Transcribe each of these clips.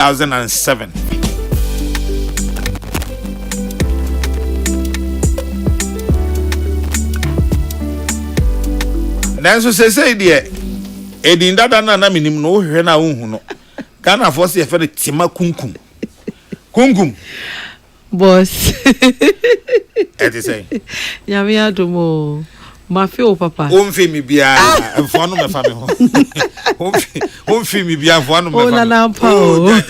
2007. Nanso say dear Edin dada na minim no hwe na wo hu no Ghana for say fe tima kunkum boss eti say nyame adomo ma fe o papa o mfe mi bia enfo no me fa me ho o mfe mi bia enfo no me fa o na na pa o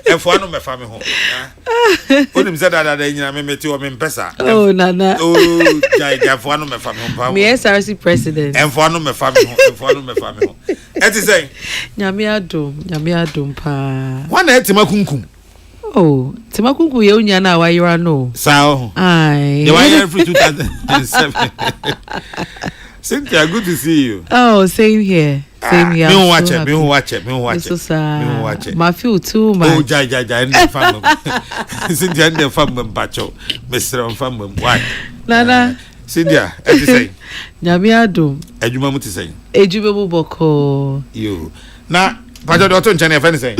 enfo no me fa me ho o nim say dada nyina me meti o me mpesa oh nana o jai enfo no me fa me ho me SRC president enfo no me fa me ho enfo no me fa me ho eti say nyame adom pa wana etima kunkum oh timakunku ye unya na wayira no sao ai the one every 2007 Cynthia, good to see you. Oh, same here. Me watch it. My feel too much. Oh, jai, in the family. Cynthia, in the family, Bacho, Mr. Family. Why? Nana. Cynthia, as you say. Nyamiado. Ejuma to say. Ejuma boko. You. Now, Pajo Dotton Channel, if anything.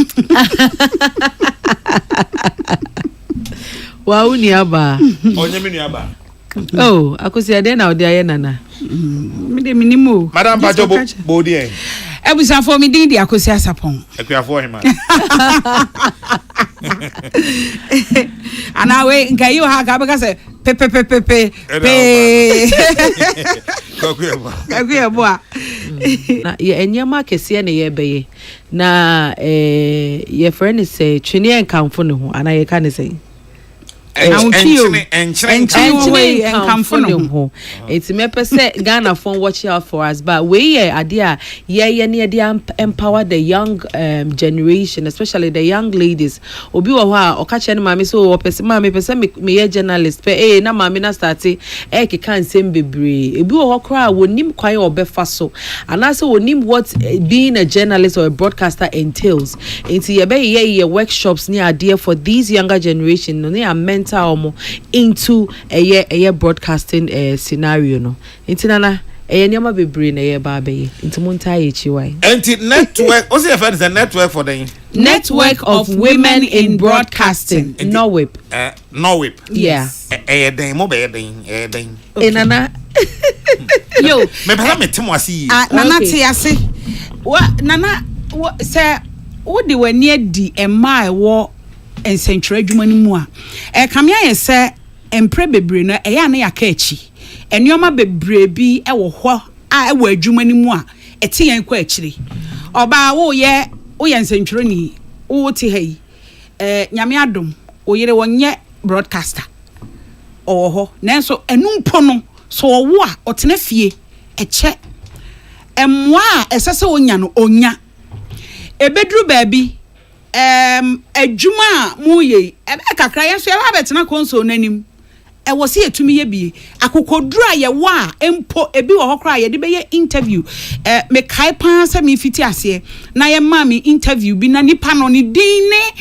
Wa uniaba. Onye miniaba. Oh, akosi ade na ode aye nana. Me de minimo. Madam Pajo Bodi. Ebusa for me din di akosi asapon. Ekuafo hima. Ana we nka you ha ka be say pe. Kokrokoo a. Na ye enyama kese na ye beye. Na ye friend say twene enkamfo ne ho ana ye ka ne say. Enkamfo. It's me pese Ghana phone watch out for us, but we idea empower the young generation, especially the young ladies. Obi wo ha okache ne mama so wo pese mama pese me journalist pe na mama na start ke kan sem bebre. Ebi wo ho kra wonim kwan obefa so. Anase wonim what being a journalist or a broadcaster entails. Enti ye be ye workshops ni idea for these younger generation no they meant into a broadcasting scenario no intinana nyama bebre na ye ba be intimunta ye chiwai anti network o say friends a network for them network of women in broadcasting Norwip yeah den mo be den inana yo me pala me temo asi nana te ase wa nana say wo de wani adi ema ewo ensentre adwuma ni mu a kamia ye se empre bebre no eya na yaka achi enioma bebre bi ewo ho a ewo adwuma ni mu a ete yen kwa achire oba wo ye ensentre ni wo te hei nyame adom wo yere wonye broadcaster oho nanso enumpo no so wo a otena fie eche emwa a esese onya no onya ebedru baabi adwuma mu ye kakra yenso ya betena console nanim e wo se etumi ye bi akokoduru a ye wa empo ebi wo hokra ye de be ye interview me kai pan se me fiti ase na ye ma me interview bi na nipa no ni din ne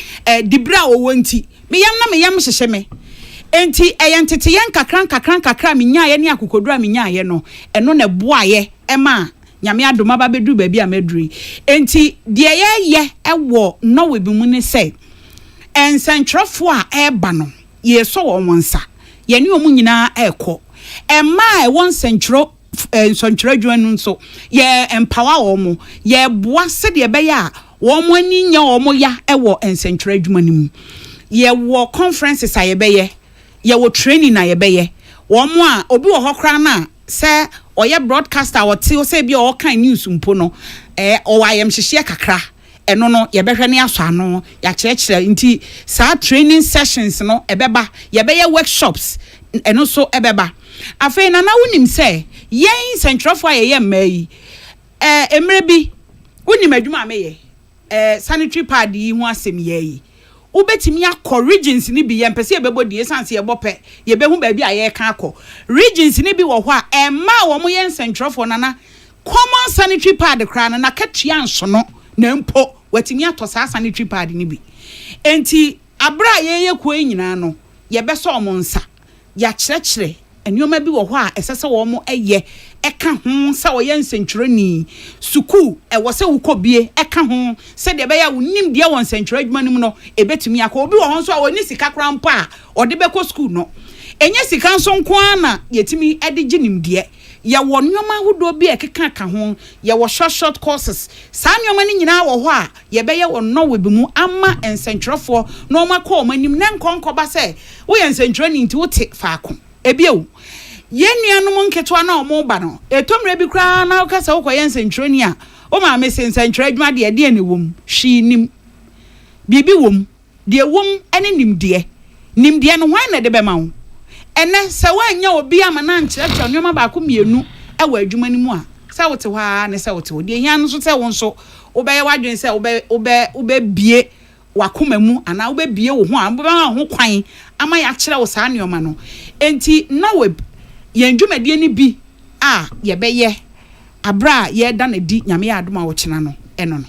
dibra wo wonti me yam hyehye me enti eyentete yen kakra me nya ye ne akokoduru a me nya ye no eno na boa ye ema nyame adoma ba bedu ba bi ameduri enti de ye ewo no we bi mu ne say ensentrofo a eba no ye so wonsa ye ne omu nyina ekọ ema e won sentro ensentro adwanu nso ye empower omo ye boa se de be ya omo ani nya omo ya ewo ensentro adwumani mu ye wo conferences a ye be ye wo training na ye be ye omo a obi wo hokra na se oye broadcaster wote o se bia o kan news mpo no o wayem hyehye kakra eno no ye behwe ne aso ano ya kyerɛkyerɛ nti sa training sessions no ebeba ye be ye workshops eno so ebeba afei na wonim se yen sentrofo ye mai emre bi wonim adwuma ameye sanitary pad yi ho asem ye ubetimi akọ regions ni bi ye mpese ye bebo die sanse ye bope ye behu ba bi aye ka akọ regions ni bi wo ho a emma wo mo ye nsentrofo nana common sanitary pad kra na katua nso no na mpo watimi atosa sanitary pad ni bi enti abra ye ko nyina no ye beso omo nsa ya kyerɛkyerɛ enioma bi wo ho a esese wo mo eye eka ho se wo ye nsentwereni suku wo se wo kobie eka ho se de be ya wonim de wo nsentwere adwuma nim no ebetumi aka obi wo ho so a woni sika krampa a ode be ko school no enye sika nso nko ana yetimi ede ginim de ya wo nyoma hodo bi ekeka ka ho ya wo short courses sa nyoma ni nyina wo ho a ye be ye wo no we bi mu ama ensentwerefo no ma ko manim na nkonko ba se wo ye nsentwereni nti wo te faako ebio ye nuanom nketo na omo ba no etomre bi kra na wo kasa wo ko ye nsentwereni a o ma me nsentwere adwuma de ne wom hwi nim bibi wom de wom ene nimde no hwan na de be ma wo ene se wanya obi ama na nkyerɛkyerɛ nneɛma baako mienu ɛwɔ adwuma ni mu a sɛ wote hɔ a ne sɛ wote hɔ de hia no so sɛ wo nso wobɛyɛ wadwen sɛ wobɛbie wakoma mu ana wobɛbie wo ho a wobɛma ho kwan ama ya kyerɛ wo saa nneɛma no enti na we yɛn dwumadie ni bi a yɛbɛyɛ abra yɛda na di nyame yɛ adom a wɔkyena no ɛno no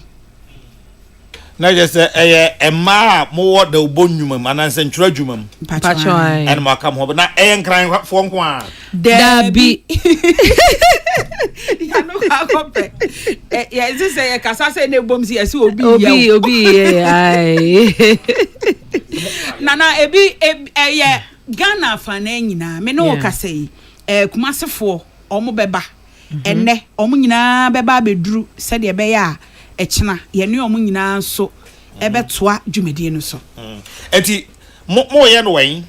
na je se emma mo wo da obonnwuma ma na nsentwere adwuma pacho ai en ma kam ho na nkran fo nko a dabi ya no ka kope ya ise se ya kasa se na bom si ya si obi ai nana ebi ye Ghana fa na nyina me no ka sei kumasefo omo beba enne omo nyina beba beduru se de be ya echina ye ne omo nyina so ebetoa dwumadie no so enti mo ye no wen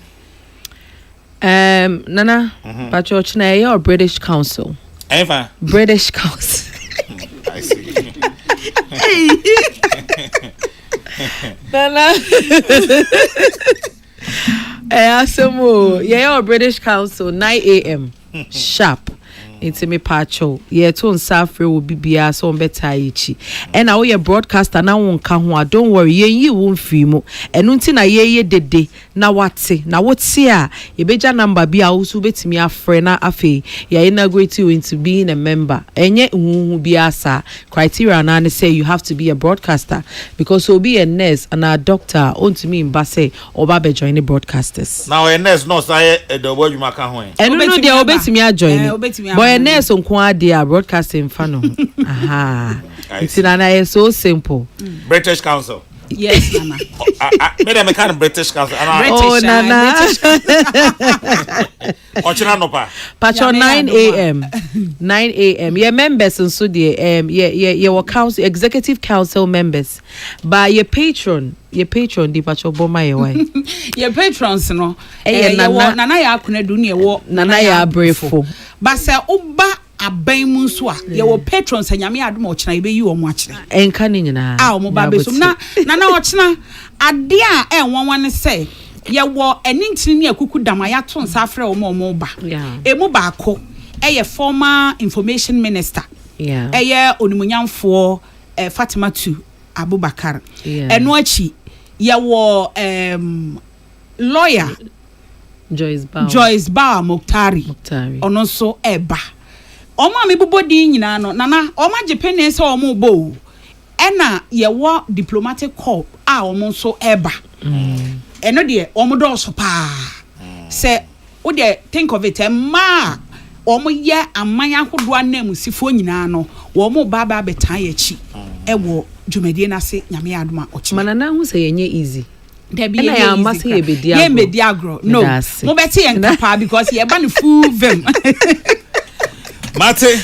nana pacho china ye or British Council Eva British Council I see nana asemo ye or British Council 9 a.m. sharp into me pacho ye to nsafre wo bibia so mbeta yichi and now ye broadcaster na won ka ho don't worry ye won free mo enu nti na ye dede na wate na wote a ye beja number bia wo so betimi afre na afi ye inaugurate you into being a member enye huhu bia sa criteria na say you have to be a broadcaster because so be a nurse and a doctor on to me mbase oba be join the broadcasters now a nurse no say the wodwuma ka ho enu no de obetimi a join nurse nko ade a broadcasting fan no aha it's na so simple British Council yes nana me kind of British Council oh nana ochina no pa pacho 9 a.m. 9 a.m. your members nso de your council executive council members by your patron di pacho boma ye why your patrons no nana ya akuna du ne wo nana ya brefo ba se oba aban mu nso a ye wo patrons anyame adom ochina ye be yi omo akire enka ne nyina a omo ba be so na ochina ade a enwanwa ne se ye wo enintini ne akuku dama ya to nsa afre omo ba emu ba ko eye former information minister eye onimunyamfo Fatima 2 Abubakar eno achi ye wo lawyer Joyce Ba Moktari ono so eba omo amebobodi nyina no nana omo agepene se omo bo ena ye wo diplomatic corps a omo so eba eno de omo do so pa se wo de think of it ma omo ye amanya hodo anamusifo nyina no wo mo baba betan ye chi ewo dwumadie na se nyame adoma ochi manana hu se yenye easy Debbie ya masi ye bedi agro no mo beti ye nkapa because ye ba no full vim Mate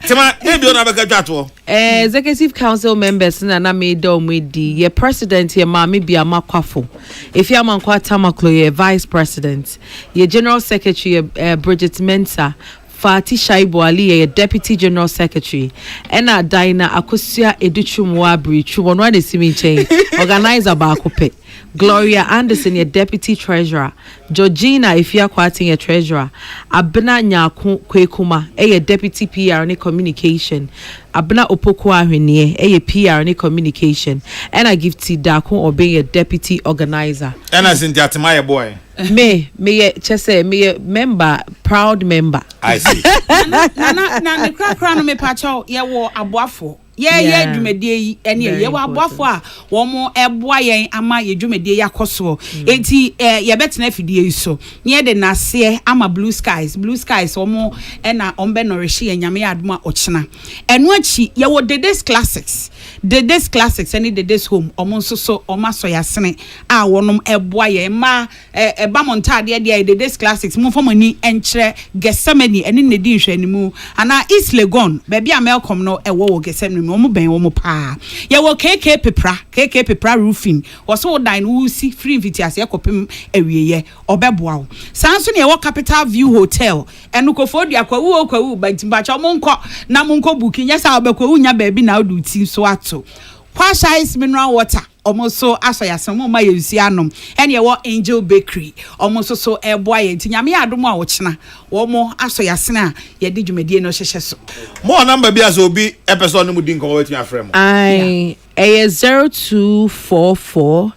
tema ebi ona beka dwato executive council members na made omedi ye president ye maami bia makwafo if ya mankwa tamaklo ye vice president ye general secretary Bridget Mensah Fati Shaibu Ali ye deputy general secretary ena Dina Akosia Educhumwa Brichu one one simi chain organizer ba akope Gloria Anderson ye deputy treasurer Georgina Ifia Kwatin ye treasurer Abena Nyaku Kwekuma ye deputy PR ni communication Abena Opoku Ahwenie ye PR ni communication ena Gifty Dako Obe ye deputy organizer ena Cynthia Timaye boy me chese me member proud member I see na ne kra no me pacho ye wo aboafo ye dwumadie yi ene ye wa boafo a wo mo eboa yen ama ye dwumadie yakoso enti ye betena afidie yi so ye de nase ama blue skies wo mo na ombe nourish ye nyame adoma ochena eno achi ye wo Dedes classics any Dedes home omo nso so omaso yasene a wonom eboa ye ma eba montade de Dedes classics mo fomani enkyere Gesemani ene nedi nhwanimu ana East Legon baby a Malcolm no ewo Gesemani mo ben wo mo pa ye wo KK pepra roofing wo so dan wo si free invitiation ekopem awieye obeboa wo sanso ne ye wo Capital View Hotel eno kofodi akwawu bantimbacha mo nko na mo nko booking yesa obekwawu nya baby na odu ti so ato Kwasha is mineral water omoso asoyasem mo ma yerusi anom ene ye wo Angel Bakery omoso so eboa ye ntinyame adom a wo chena wo mo asoyasem a ye de dwumadie no hyehye so mo number bi aso obi episode no mu din komo wetu afrem I 0244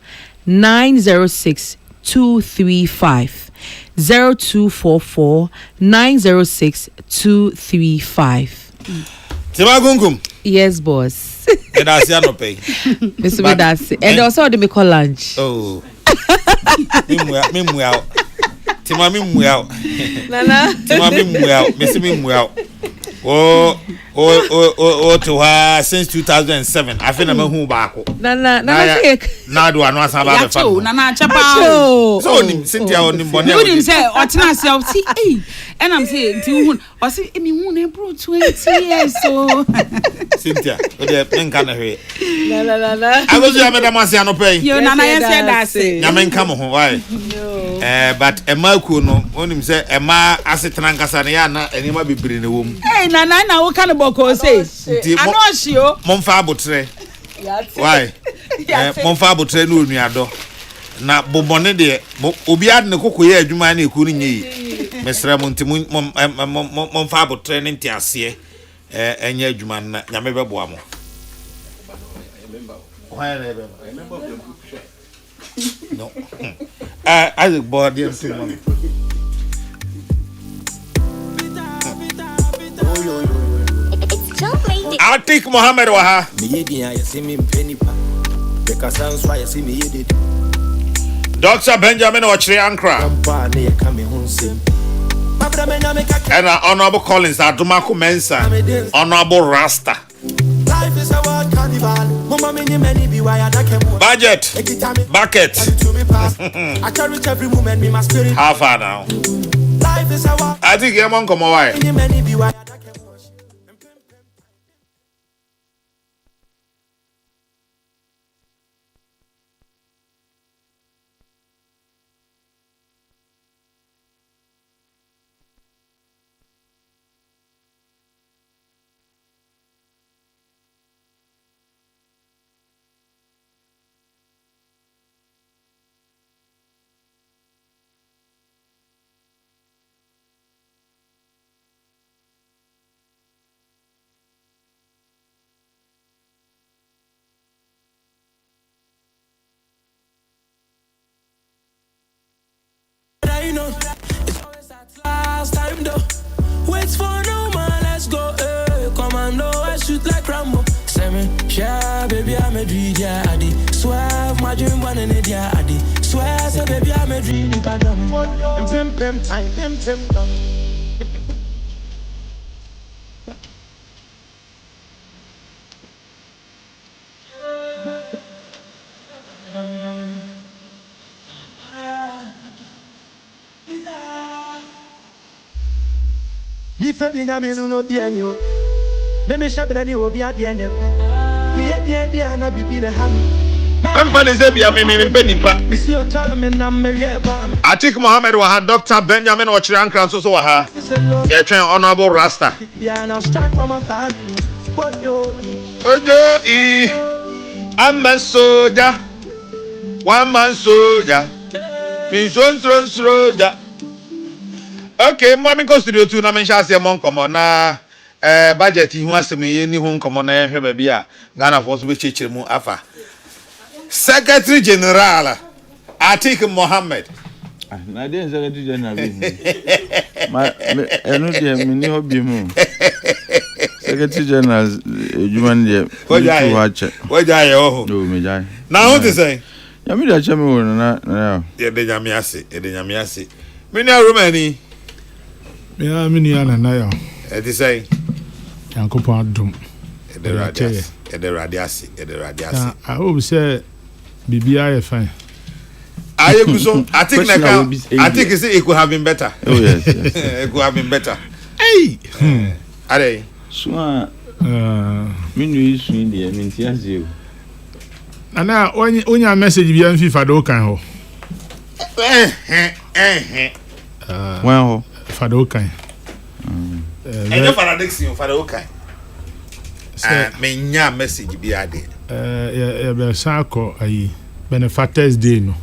906 235 0244 906 235 Timagunkum. Yes, boss. And I see no pay. Mr. Medasi. And also they make lunch. Oh. Mimwe out. Tima mimwe out. Nana. Tima mimwe out. Missy mimwe out. Oh, to her since 2007. I feel I'm a home back. Nana cake. Now do I know some about the family. Nana chapa. So Cynthia on him bonnet. You didn't say or tina self see and I'm saying to or say any moon bro 20 years so Cynthia, the men can hear. Nana. I was your madam Masiano pay. You Nana said that say. Yamen come home, why? But a Malco no, on him say a ma asset Rankasaniana and he might be bringing the womb. Hey, Nana, what kind of boko say? I know she, Monfabotre. Why? Monfabotre no me ado. Na bobone de obi ad ne kokoye adwuma na ekuru nyi. Mesra montimu monfabotre ne ntiase enye adwuma na nyame beboa mo. Why remember? No. I the body and thing. I'll take Mohammed Waha. Dr. Benjamin Ochre Ankra. And Honorable Collins, Adumaku Mensa, Honorable Rasta. Budget, bucket. How far now? I think you're on come away. It's always that last time though. Wait for no man, let's go. Commando, I shoot like Rambo. Semi, yeah, baby, I'm a dream, yeah, I did. Swear, my dream, one in it, yeah, I did. Swear, say, baby, I'm a dream, if I don't. Pim, time, pim, done. If I think I'm in no piano, let me shop that you will be at the end. We at the end, and I'll be the hand. I'm going to say, I'm in Penny. I think Mohammed Waha, Dr. Benjamin Ochre Ankra, so Waha. You're trying Honorable Rasta. I'm a soldier, one man soldier, means one soldier. Okay, mommy go studio 2 na men sha se mon komo na budget hu asemi ni hu komo na hwe ba bia Ghana for so be chechire mu afa Secretary General Atik Mohammed na dey Secretary General be ma enu dey mi ni obi mu Secretary General Juman de. What jai? Watch. What jai? Oh. No, me jai. Now what to say? Yami da chame won na. Yeah, de nyame ase. Me na Romani. Me na me ni ana na yo. E dey say. Yankopon adom. E dey radiasi. I hope say bibia ye fine. I think it could have been better. Oh yes. It could have been better. Hey. Are So me nu isu ndi me ntia you. Ana onya message bi an FIFA do kan ho. Wan ho. Fado kan. Enyo Faradexi Fado kan. Me nya message bi ade. Ya be sako ayi benefactors day no.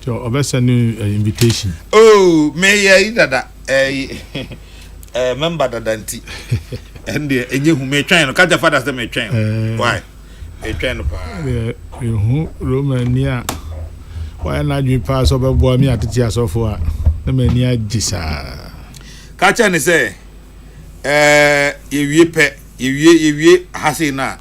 So obesa new invitation. Oh, me ya dada member dada nti. And enye hu me twan no ka father say me twan. Why? Me twan no pa. Hu Romania. Why na dwi pass obebo mi atete asofo a. Na mani agisa. Ka cha ne say ewie hase na.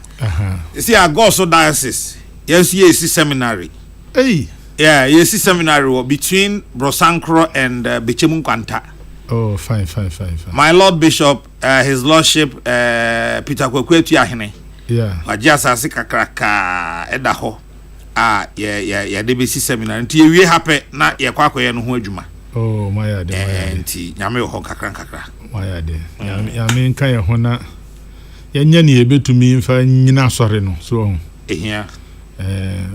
You see, I go so diocese. Yes, seminary. Hey. Yeah, yes, seminary between Brosankro and Bichemun Kwanta. Oh, fine. My Lord Bishop, His Lordship, Peter Kokrokoo Yahine. Yeah. Wajasa sika kraka edaho. Yeah, DBC seminary. Nti we happy na ye kwakọ ye no ho adwuma. Oh, my God. Nti nyame ho kakra. My God. Yame nka ye ho na yenya ne ebetumi mfa nyina sore no so ehia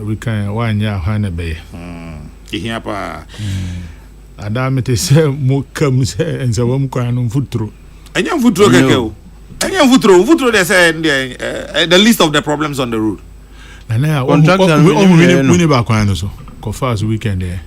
we can wanya hwana be ehia pa adamete se mo kam se enzawam kwa no futuro enya futuro keke o enya futuro they say the list of the problems on the road na we ba kwa no so ko fast weekend there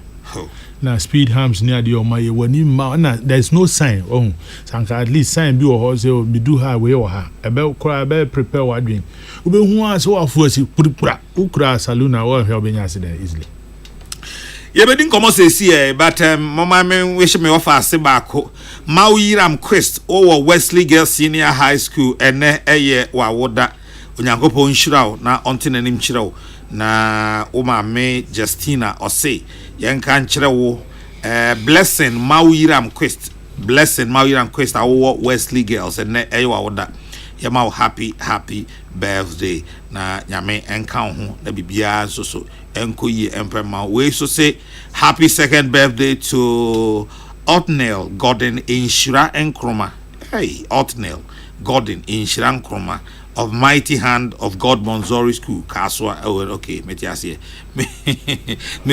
na speed humps near the omaye wani ma na there's no sign sanka at least sign bi o say be do highway o ha ebe kura be prepare wadwin ube hu as o afuasi puripura ukura saluna o he obenya accident easily ye be din komo say see but mama me wish me offer ase baako Mawiram Quest o Wesley Girls Senior High School ene eye wa woda onyankopon nhirawo na ontenanim chirawo na o ma me Justina ose yenka nchirewo blessing Mawiram Quest awo Wesley Girls ene eye wa woda yema happy birthday na nyame enka ho na bibia so enkoyi empema we so say happy second birthday to Otnel Gordon Inshira Nkrumah. Hey, Otnel Gordon Inshira Nkrumah of Mighty Hand of God Monzori School, Kaswa. Oh, okay, may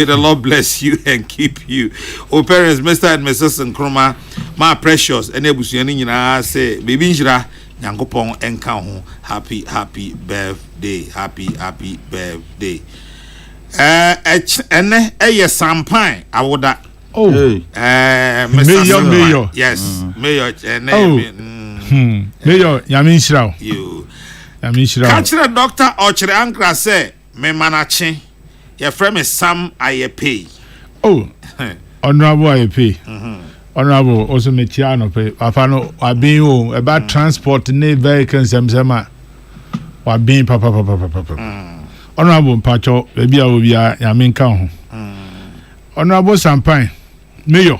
the Lord bless you and keep you. Oh, parents, Mr. and Mrs. Nkrumah, my precious, and I say, baby Inshira, Yankopon Enkaho, happy birthday. Happy birthday. And a champagne, I would that. Oh, Mayor. Yes, Mayor. Mayor, Yamin Shrao. You. Yamin Shrao. Catch the doctor or Ankra say, me manache. Your friend is Sam Ayepe. Oh, Honorable Ayepe. Honorable also Metiano pay. Afano, I've been about transport ne vehicles themselves. I've been papa. Honorable Pacho, baby, I will be a Yamin Cow. Honorable Champagne. Mayor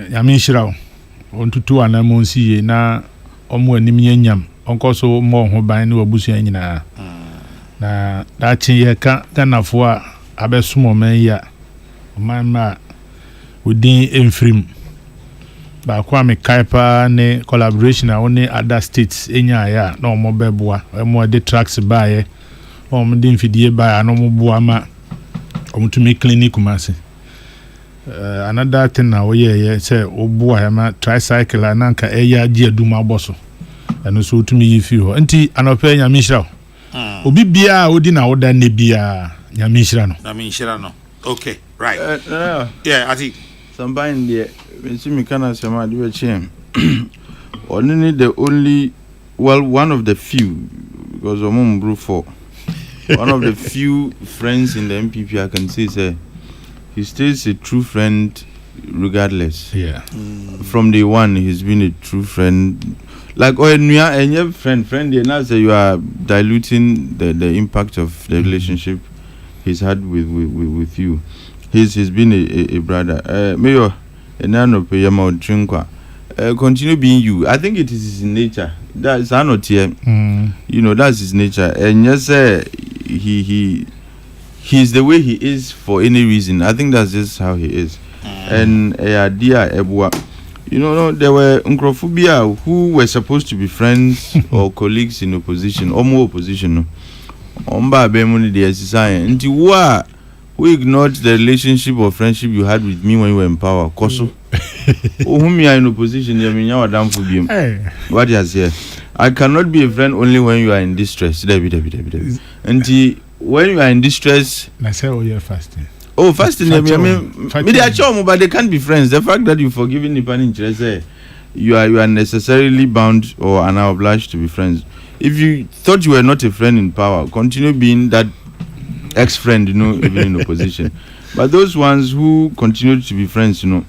Yamin Shrao on to 2 and Monsi na omo anim nyam onko so mo ho ban na wabusu nyina na da chi ye ka kanafo a abesumo man ya man ma within enfrim ba kwa me kaipa ne collaboration a one other states enya ya na omo beboa omo de tracks ba ye omo de mfidie ba ya no mo boa ma omo to me clinic kumase. Another thing now we say obuwa ma tricycle ananka eya gie duma boso eno so tumi yifi ho enti anope Yamin Shrao obi bia odi na oda ne bia Yamin Shrao no okay right yeah I think somebody there when see me kana sema di we chem only the only one of the few because omum for one of the few friends in the MPP I can say he stays a true friend regardless. Yeah. From day one, he's been a true friend. like and your friend there now say you are diluting the impact of the relationship he's had with you. He's been a brother. Mayor, continue being you. I think it is his nature. That's not here. You know, that's his nature. And yes, he's the way he is for any reason. I think that's just how he is. And dear Ebua, you know, there were Nkrophobia who were supposed to be friends or colleagues in opposition, or more opposition. Omba Bemuni the SSI. Who ignored the relationship or friendship you had with me when you were in power? Koso. Whom you are in opposition, you mean you are down for him. What is here? I cannot be a friend only when you are in distress. Until when you are in distress. I say, oh, you're fasting. Oh, fasting. I mean, but they can't be friends. The fact that you forgiven Nipan interest, you are necessarily bound or are now obliged to be friends. If you thought you were not a friend in power, continue being that ex-friend, you know, even in opposition. But those ones who continue to be friends, you know,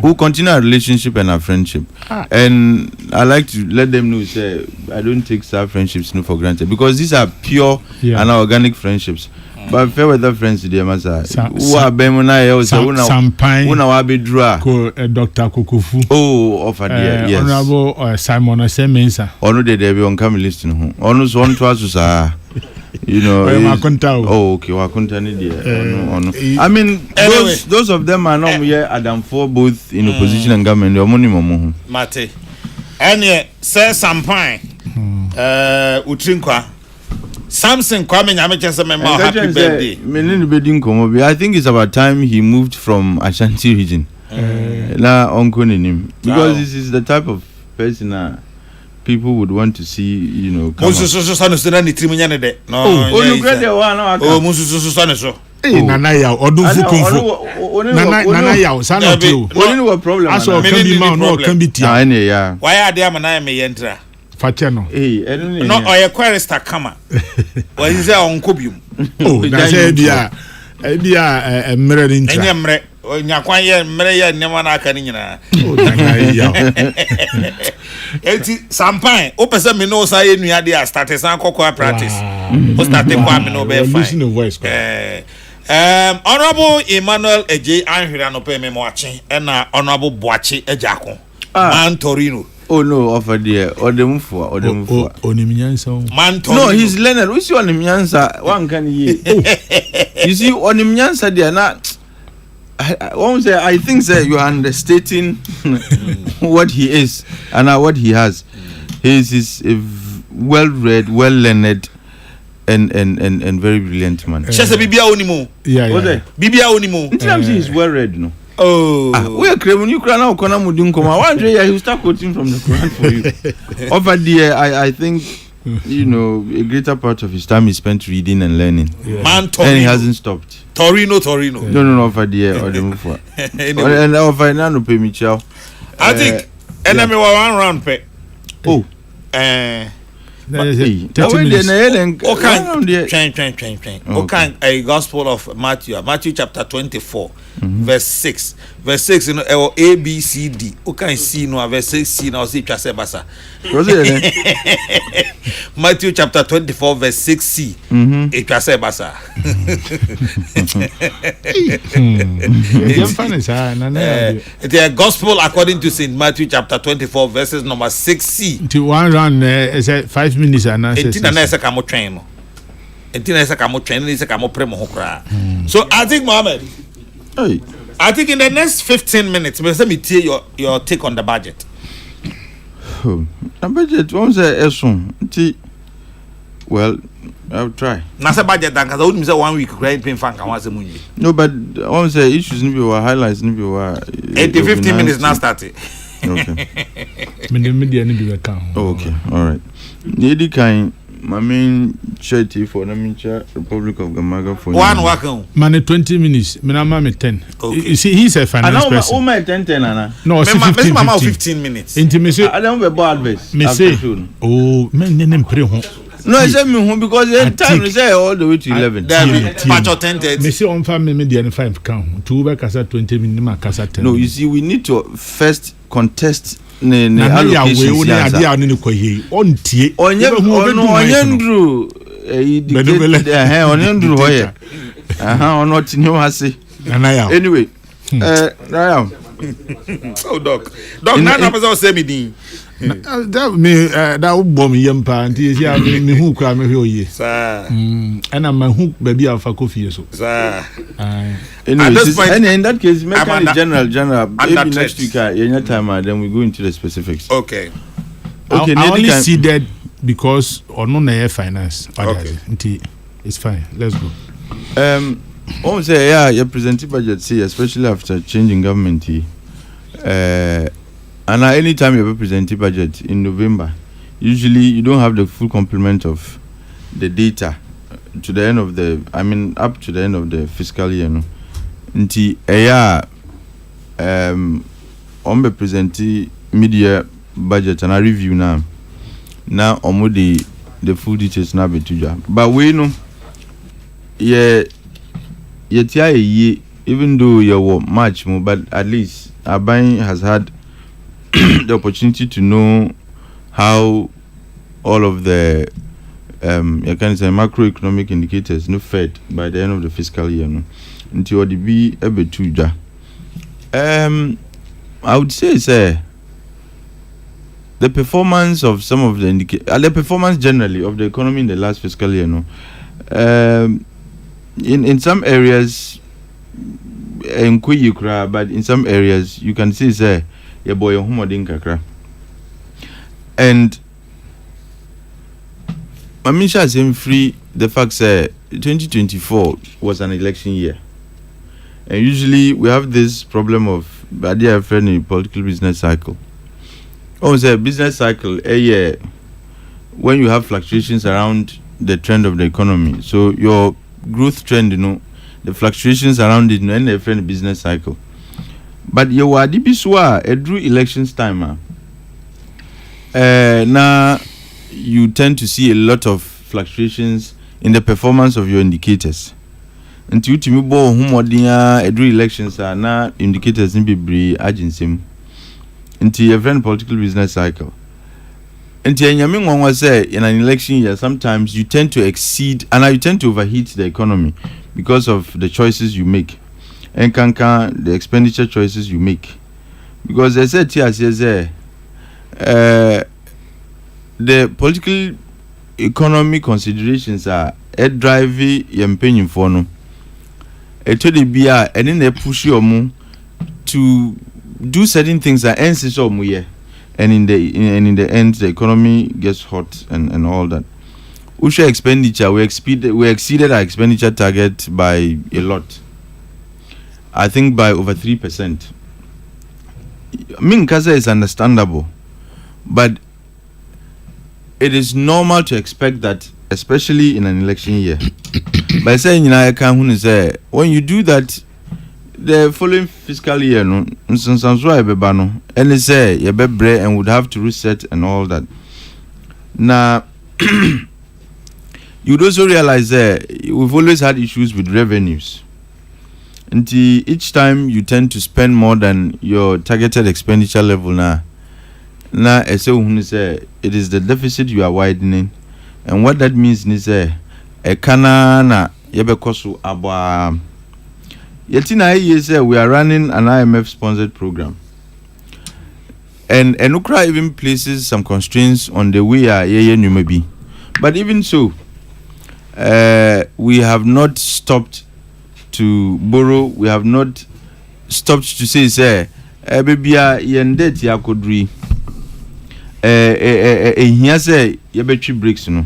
who continue a relationship and a friendship, and I like to let them know, say, I don't take such friendships for granted, because these are pure and organic friendships. But fair weather friends today, Masa. Who are Bemona? Una Wabidra. Dr. Kokrokoo. Oh, offer dear. Yes. Honorable Simon Semensa. Or no, they be on come listening. Honors one to us, you know. Oh, okay. I mean, those of them are not here. Adam for both in opposition and government. Your money, Momo. Mate. And say Sampine. Utrinkwa. Samson Kwame Nyamechese Memo happy birthday. I think it's about time he moved from Ashanti region. Because this is the type of person people would want to see, you know. Come no. Nana yaw odunfu kunfu Nana yaw sana too. Only no problem. Aso can be man no can be tia. Why are they am me yentra? Facheno. No oye querista kama. Why is there on kobium? Oh, na say dia emre ni ntra. Enyemre nyakwan ye emre ye nema na aka ni nyina. Oh, Nana yaw. Enti Sampine, o pese me no say nua dey start san kokwa practice. O start kwa me no be fine. Listen to voice. Honorable Emmanuel Eje Anhwira no pe me mo ache na Honorable Boache Ejako. Man Torino. Oh no, offer there. Odemufo. Onimnyansa. Man Torino. No, he's learned. We see Onimnyansa. One can hear. You see Onimnyansa there now. I think sir, you are understating what he is and what he has. He is a well-read, well-learned, and very brilliant man. Chese Bibia Onimo. Yeah. Bibia Onimo. He is well-read, no. Oh. We are craving you Quran now. Kona Mudinkoma. One day he will start quoting from the Quran for you. Over there, I think you know a greater part of his time is spent reading and learning. Yeah. Man, Torino. And he hasn't stopped. Torino. No, over there or the move. And over now no pay me chow. I think enemy one round pay. Oh. 30 minutes. Okay, a Gospel of Matthew chapter 24, verse 6. Verse 6, you know, A, B, C, D. Okay, C, no, verse 6, C, now see, Chasebasa. Matthew chapter 24, verse 6, C. It Chasebasa. It's a Gospel according to St. Matthew chapter 24, verses number 6C. To one run, is 5 minutes and I said, so I think, Mohammed, I think in the next 15 minutes, let me tell you your take on the budget. The budget won't say well, I'll try. Nasa budget because I wouldn't say 1 week paying fund can once a month. No, but I won't say issues nibi wa highlights nibi wa 15 minutes now started. Okay. Oh, okay. All right. Nedi kind my main charity for the Republic of Gamaga for one welcome. Man 20 minutes. Me 10. Okay. You see, he's a finance person. Oh my 10 Anna. No, 15 15 minutes. Intimacy. I don't be bad advice. Me say. Oh, men nem pre ho. No, I said me home because the time is all the way to 11. Patch of 10:30. Me say on family me the 5 count. 2 be kasa 20 minutes kasa 10. No, you see, we need to first contest ne allocation. allocation. Ade ne ko yi. Ontie. Onyendru onyendru hoye. Ono tinyo hase. Anyway, now. Oh, doc, now na person say me din. That would bomb yampa and is ya me who cry me here. Sir. And I'm a hook baby alpha coffee so. Sir. Anyway, and in that case, make a general. Maybe next week, any time, then we go into the specifics. Okay. Okay. I only see that because or no air finance. Okay. It's fine. Let's go. I say yeah, your presenting budget see, especially after changing government. And anytime you have a presenting budget in November, usually you don't have the full complement of the data to the end of up to the end of the fiscal year. No, until on the presenting media budget and a review now the full details now be to. But we know, even though you were much more, but at least Abain has had the opportunity to know how all of the you can say macroeconomic indicators no fed by the end of the fiscal year no until the be a bit too I would say the performance of some of the the performance generally of the economy in the last fiscal year no in some areas but in some areas you can see your boy kakra. And Mamisha is free the fact that 2024 was an election year. And usually we have this problem of a friend in political business cycle. Say business cycle a year when you have fluctuations around the trend of the economy. So your growth trend, the fluctuations around it and a friend business cycle. But you were drew elections time. Now you tend to see a lot of fluctuations in the performance of your indicators. Until you bo drew elections are now indicators in be agency. Until your friend political business cycle. Until you say in an election year, sometimes you tend to exceed and you tend to overheat the economy because of the choices you make. And the expenditure choices you make, because they said here, the political economy considerations are a drive paying for no. To the BR and then they push you to do certain things that ends and in the end the economy gets hot and all that. Usha expenditure we exceeded our expenditure target by a lot. I think by over 3%. Kaza is understandable, but it is normal to expect that, especially in an election year. By saying when you do that, the following fiscal year, and they say and would have to reset and all that. Now, you'd also realize we've always had issues with revenues. Until each time you tend to spend more than your targeted expenditure level now it is the deficit you are widening, and what that means is we are running an IMF sponsored program, and Ukra even places some constraints on the way but even so we have not stopped to borrow. We have not stopped to say bebia yendet yakodri here say yebetri breaks no.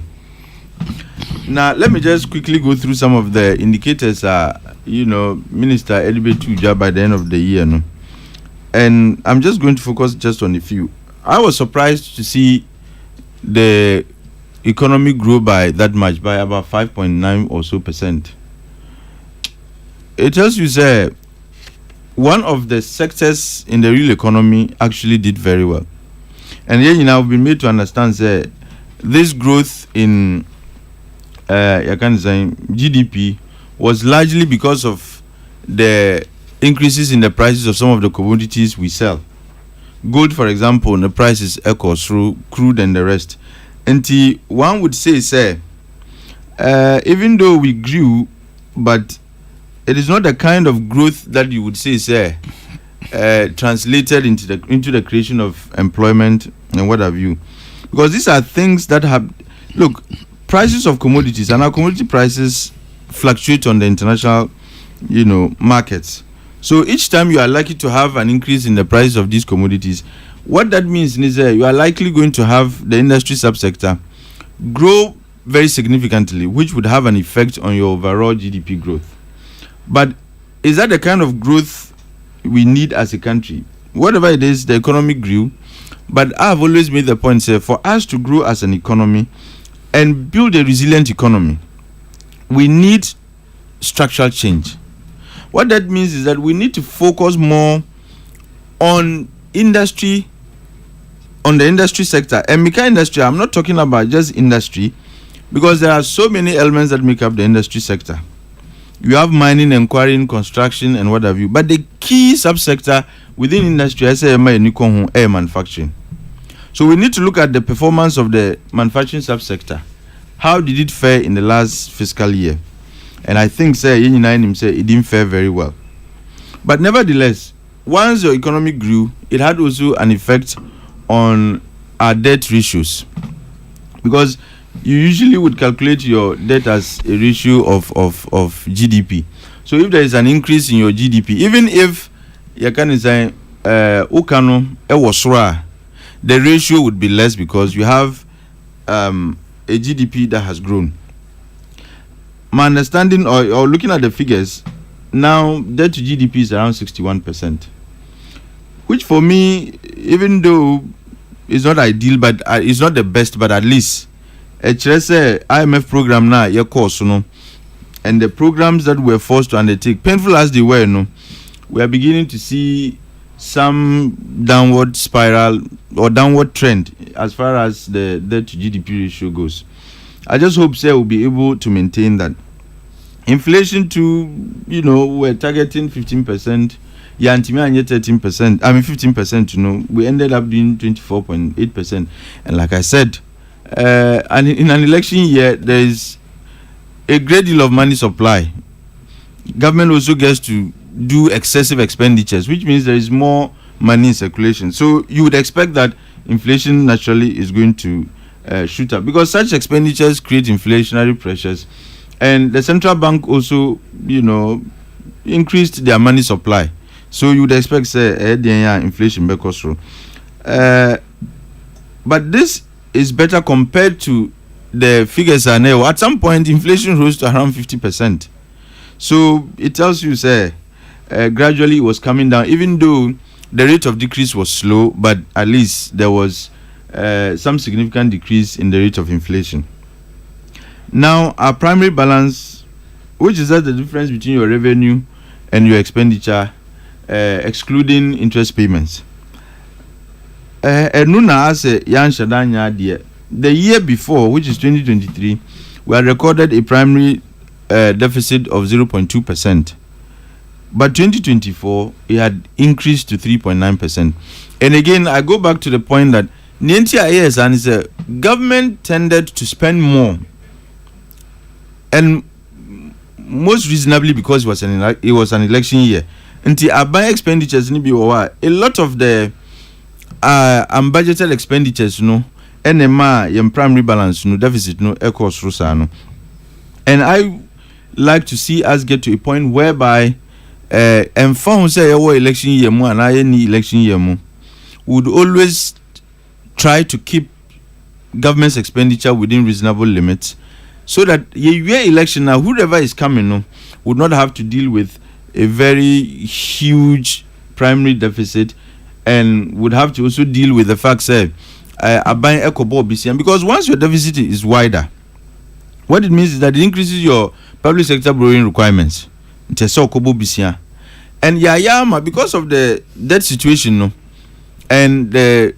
Now let me just quickly go through some of the indicators Minister Elibetuja by the end of the year no. And I'm just going to focus just on a few. I was surprised to see the economy grow by that much, by about 5.9 or so percent. It tells you one of the sectors in the real economy actually did very well. And then we've been made to understand this growth in GDP was largely because of the increases in the prices of some of the commodities we sell. Gold, for example, the prices echo through crude and the rest. And one would say, even though we grew, but it is not the kind of growth that you would say, translated into the creation of employment and what have you. Because these are things that have, look, prices of commodities, and our commodity prices fluctuate on the international, markets. So each time you are likely to have an increase in the price of these commodities, what that means is you are likely going to have the industry subsector grow very significantly, which would have an effect on your overall GDP growth. But is that the kind of growth we need as a country? Whatever it is, the economy grew, but I've always made the point, for us to grow as an economy and build a resilient economy, we need structural change. What that means is that we need to focus more on industry, on the industry sector. And Mika industry, I'm not talking about just industry, because there are so many elements that make up the industry sector. You have mining and quarrying, construction, and what have you. But the key subsector within industry, I say, air manufacturing. So we need to look at the performance of the manufacturing subsector. How did it fare in the last fiscal year? And I think, it didn't fare very well. But nevertheless, once your economy grew, it had also an effect on our debt ratios. Because you usually would calculate your debt as a ratio of GDP. So if there is an increase in your GDP, even if you can say the ratio would be less because you have a GDP that has grown. My understanding or looking at the figures, now debt to GDP is around 61%, which for me, even though it's not ideal, but it's not the best, but at least IMF program now, your course, and the programs that we're forced to undertake, painful as they were, we are beginning to see some downward spiral or downward trend as far as the debt to GDP ratio goes. I just hope we'll be able to maintain that. Inflation too, we're targeting 15%. Yeah, and 13%. 15%, we ended up doing 24.8%. And like I said, and in an election year, there is a great deal of money supply. Government also gets to do excessive expenditures, which means there is more money in circulation. So you would expect that inflation naturally is going to shoot up, because such expenditures create inflationary pressures. And the central bank also, increased their money supply. So you would expect, inflation because but this is better compared to the figures are now. At some point, inflation rose to around 50%. So it tells you, gradually it was coming down, even though the rate of decrease was slow, but at least there was some significant decrease in the rate of inflation. Now, our primary balance, which is that the difference between your revenue and your expenditure, excluding interest payments. The year before, which is 2023, we had recorded a primary deficit of 0.2%. But 2024, it had increased to 3.9%. And again, I go back to the point that the government tended to spend more, and most reasonably because it was an election year. Until our buying expenditures, a lot of the unbudgeted expenditures, NMA, your primary balance, deficit, equals Rusano. And I like to see us get to a point whereby and found say election year more and any election year more would always try to keep government's expenditure within reasonable limits, so that year election now, whoever is coming would not have to deal with a very huge primary deficit, and would have to also deal with the fact that buying eco BCM, because once your deficit is wider, what it means is that it increases your public sector borrowing requirements. And because of the debt situation and the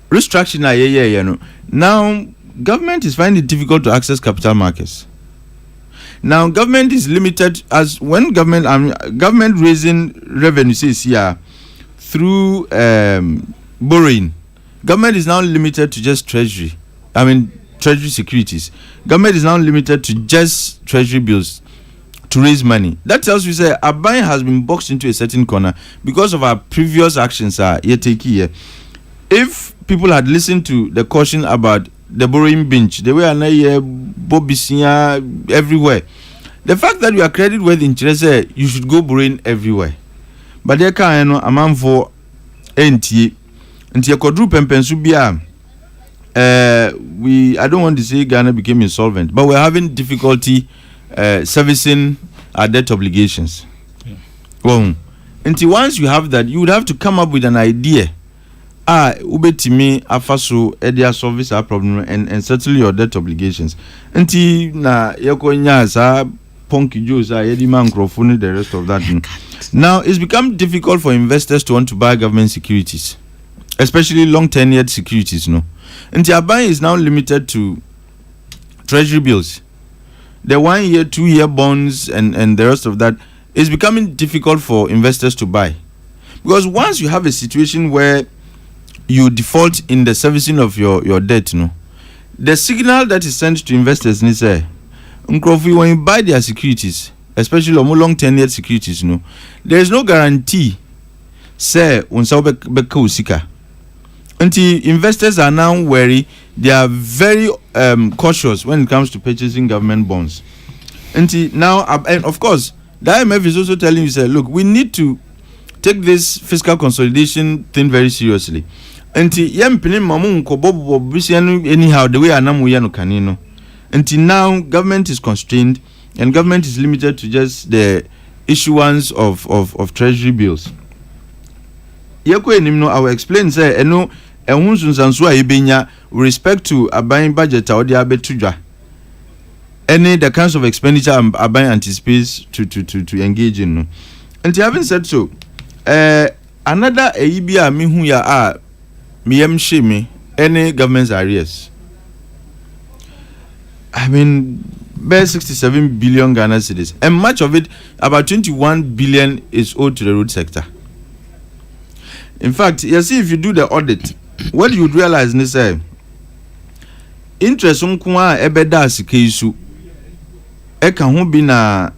restructuring now government is finding it difficult to access capital markets. Now, government is limited as when government raising revenue says here through borrowing. Government is now limited to just treasury. Treasury securities. Government is now limited to just treasury bills to raise money. That tells you say Aban has been boxed into a certain corner because of our previous actions. If people had listened to the caution about the borrowing binge, the way Bobisia everywhere, the fact that you are credit worthy interest, you should go borrowing everywhere. But there can a man for NTA until Kodru Pempensubia. I don't want to say Ghana became insolvent, but we're having difficulty servicing our debt obligations. Well, until once you have that, you would have to come up with an idea. Ubetimi afaso edia service our problem and settle your debt obligations. Until na yakonya sa punky juice yedi microphone the rest of that. Now it's become difficult for investors to want to buy government securities, especially long tenured securities. Until buying is now limited to treasury bills. The 1 year, 2 year bonds and the rest of that is becoming difficult for investors to buy. Because once you have a situation where you default in the servicing of your debt, the signal that is sent to investors is when you buy their securities, especially long tenured securities, there is no guarantee say until investors are now wary, they are very cautious when it comes to purchasing government bonds. Until now, and of course, the IMF is also telling you, say, look, we need to take this fiscal consolidation thing very seriously. Until anyhow, the way Anamu until now, government is constrained and government is limited to just the issuance of treasury bills. I will explain, say, with respect to a buying budget or the abetudra. Any the kinds of expenditure Aban anticipates to engage in. And having said so, another AEBA mihu ya miyem shame any government's arrears. Bare 67 billion Ghana cedis, and much of it, about 21 billion, is owed to the road sector. In fact, you see, if you do the audit, what you would realize is that interest on kwa ebeda sikeisu eka ho bi na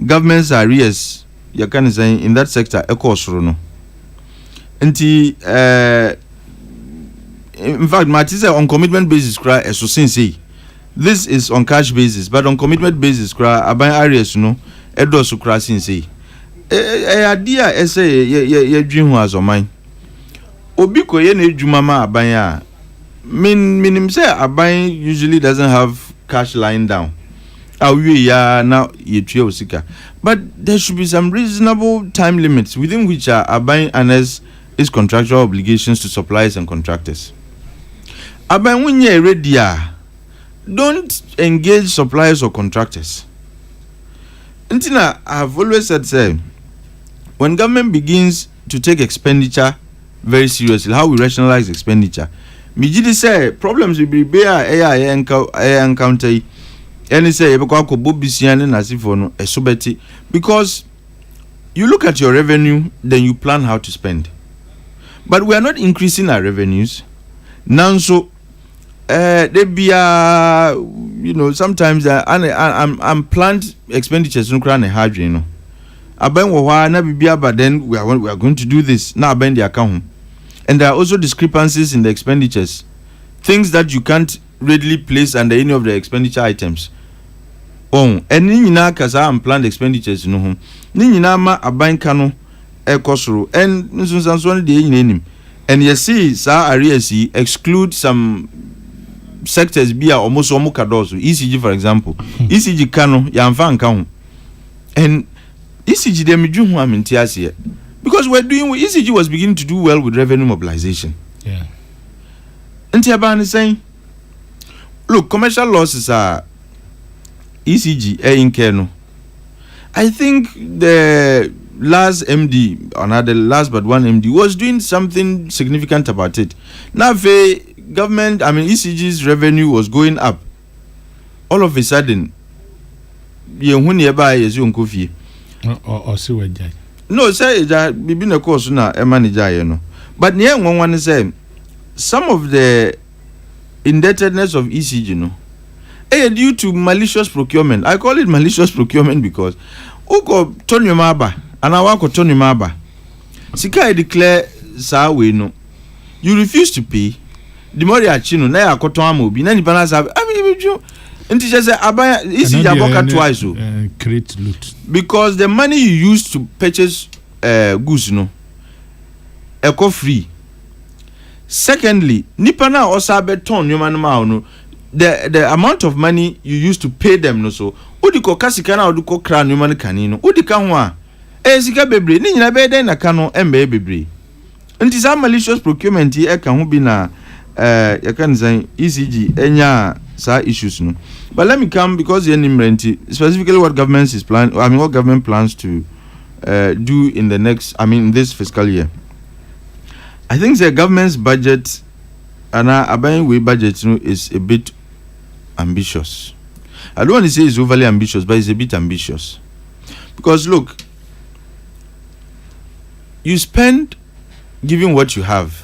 government's arrears you can say in that sector ekosoro no nti in fact matise on commitment basis cry eso say this is on cash basis, but on commitment basis cry aban arrears no edo so cry say idea essay ye dwin ho azoman obi koye na ejuma ma aban a minim say aban usually doesn't have cash lying down awie ya na yetua osika, but there should be some reasonable time limits within which aban honors its contractual obligations to suppliers and contractors. Aban when you ready, don't engage suppliers or contractors. Until I have always said, say, when government begins to take expenditure very seriously, how we rationalize expenditure, Mijidi say problems will be bare encounter any say because you look at your revenue, then you plan how to spend. But we are not increasing our revenues. Now so they be sometimes I'm planned expenditures no crown hard, but then we are going to do this now bend the account. And there are also discrepancies in the expenditures, things that you can't readily place under any of the expenditure items. And nina kasa unplanned expenditures no nina ma aban kano ekosoro and nsunsanso de nyinim. And you see sa arrears exclude some sectors be almost omukadoso. ECG for example, ECG kano ya mfa nka ho. And ECG dem dwu ho amentiase because ECG was beginning to do well with revenue mobilization. Yeah. And Tiaban is saying, look, commercial losses are ECG in Keno. I think the last MD, or not the last but one MD, was doing something significant about it. Now, government, ECG's revenue was going up, all of a sudden, you nearby is your coffee. Or see what judge. No, say that we been a course now, a manager, you know. But near one say some of the indebtedness of ECG, you know, due to malicious procurement. I call it malicious procurement because Uko Tony Maba and Awako Tony Maba. Sika declare sa we no. You refuse to pay. The more you chino na ya koto amobi na nipa na say you nti just say abaya isi ya boka twice o create loot because the money you use to purchase goods no eco free. Secondly, nipa na osabe ton nyoma no ma no the amount of money you use to pay them no so udiko kasika na udiko kra nyoma no kani no udika ho a sika bebre ni nyina be den na ka no embe bebre. Nti sa malicious procurement e ka ho bi na you can say ECG enya sa issues no. But let me come because the nimrenti specifically what government is what government plans to do in the next in this fiscal year. I think the government's budget and our way budget is a bit ambitious. I don't want to say it's overly ambitious, but it's a bit ambitious. Because look, you spend giving what you have.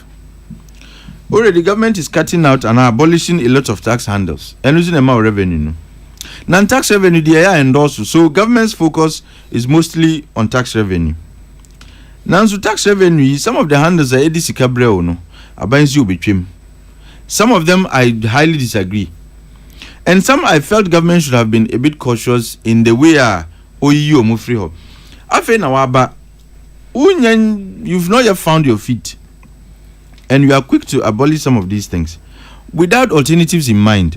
Already, the government is cutting out and abolishing a lot of tax handles and using amount of revenue. Non-tax revenue, they are endorsed. So, government's focus is mostly on tax revenue. Now, so tax revenue, some of the handles are edisi cabreo no, abansi ubitrim. Some of them I highly disagree, and some I felt government should have been a bit cautious in the way oyi omu free ho. Afe na waba, you've not yet found your feet. And you are quick to abolish some of these things without alternatives in mind.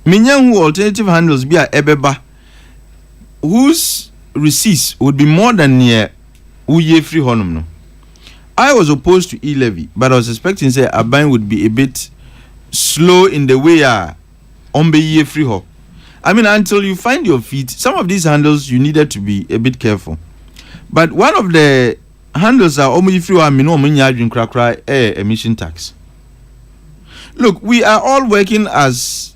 Minyan who alternative handles be a ebeba whose receipts would be more than near uye free honum no. I was opposed to e-levy, but I was expecting say Aban would be a bit slow in the way ombe ye free ho. Until you find your feet, some of these handles you needed to be a bit careful. But one of the handles are only free emission tax. Look, we are all working as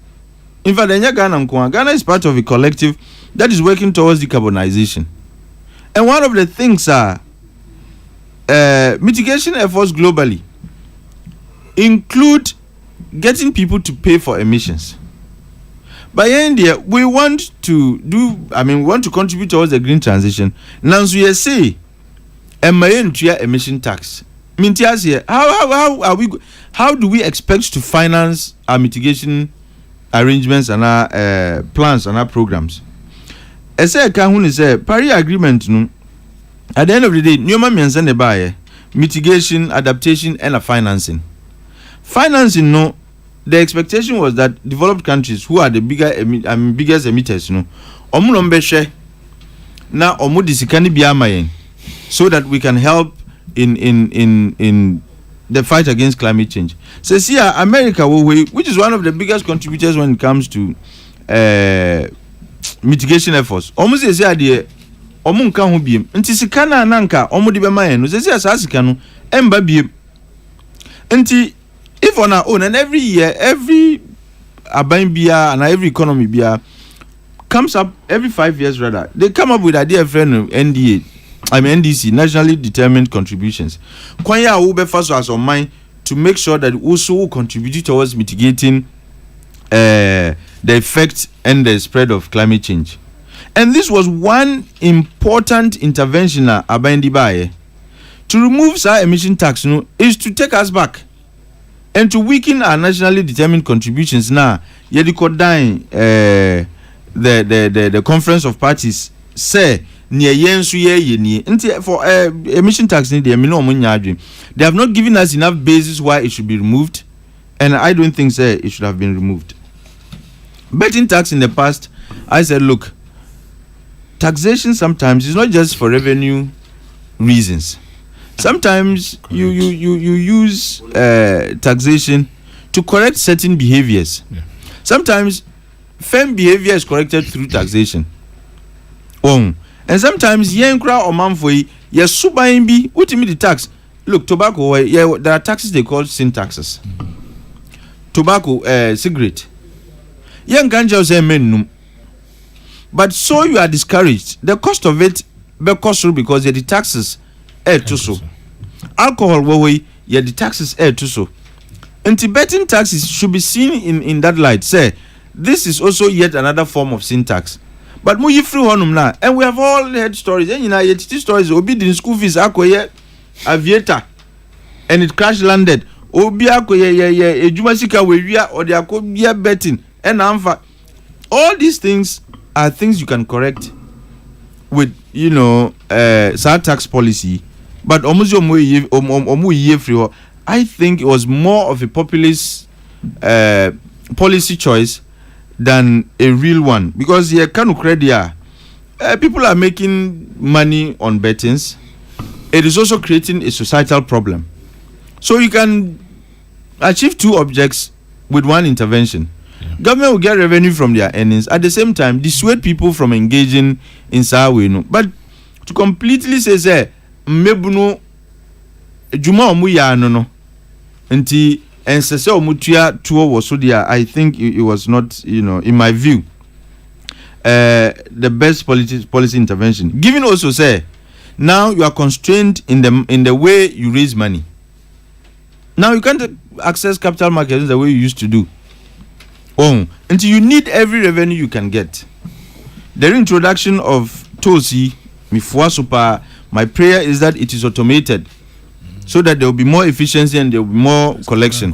in fact Ghana is part of a collective that is working towards decarbonization. And one of the things are mitigation efforts globally include getting people to pay for emissions. By India, we want to we want to contribute towards the green transition. Now, so you say emission tax. How do we expect to finance our mitigation arrangements and our plans and our programs? As I can say, Paris Agreement, at the end of the day, mitigation, adaptation, and financing. Financing, the expectation was that developed countries who are the biggest emitters, na omu disikani biamayen, so that we can help in the fight against climate change. So see, America, which is one of the biggest contributors when it comes to mitigation efforts, almost say idea omu nka ho biem nti sika na nanka omu de bemayen no say asa sika no emba biem nti if on our own and every year every aban bia and every economy bia comes up every 5 years rather they come up with idea friend NDC, nationally determined contributions. Kwanya wo be first as on mine to make sure that also will contribute towards mitigating the effect and the spread of climate change. And this was one important intervention to remove our emission tax is to take us back and to weaken our nationally determined contributions. Now the conference of parties say near yensu ye for emission tax they have not given us enough basis why it should be removed, and I don't think it should have been removed. Betting tax in the past, I said look, taxation sometimes is not just for revenue reasons. Sometimes you use taxation to correct certain behaviors. Yeah. Sometimes firm behavior is corrected through taxation. And sometimes yenkra or manfoi yes subain bi ultimately the tax. Look, tobacco there are taxes they call sin taxes. tobacco, cigarette. Young can't say men. But so you are discouraged. The cost of it because the taxes too so. Alcohol way the taxes too so. Anti-betting taxes should be seen in that light. Say this is also yet another form of sin tax. But mu free honum now, and we have all heard stories. And yet stories obi in school fees akoye aviator and it crash landed. Obi akoye ejuma sika we wia or the akobia betting and amfa. All these things are things you can correct with sad tax policy. But almost free. I think it was more of a populist policy choice than a real one, because here people are making money on bettings. It is also creating a societal problem. So you can achieve two objects with one intervention. Government will get revenue from their earnings, at the same time dissuade people from engaging in Sawino. But to completely say mebuno juma omuya no nti ensese omutua tuo woso dia, I think it was not, in my view, the best policy intervention. Given also say now you are constrained in the way you raise money. Now you can't access capital markets the way you used to do. Until you need every revenue you can get. The introduction of Tosi Mifua Super, my prayer is that it is automated, so that there will be more efficiency and there will be more collection.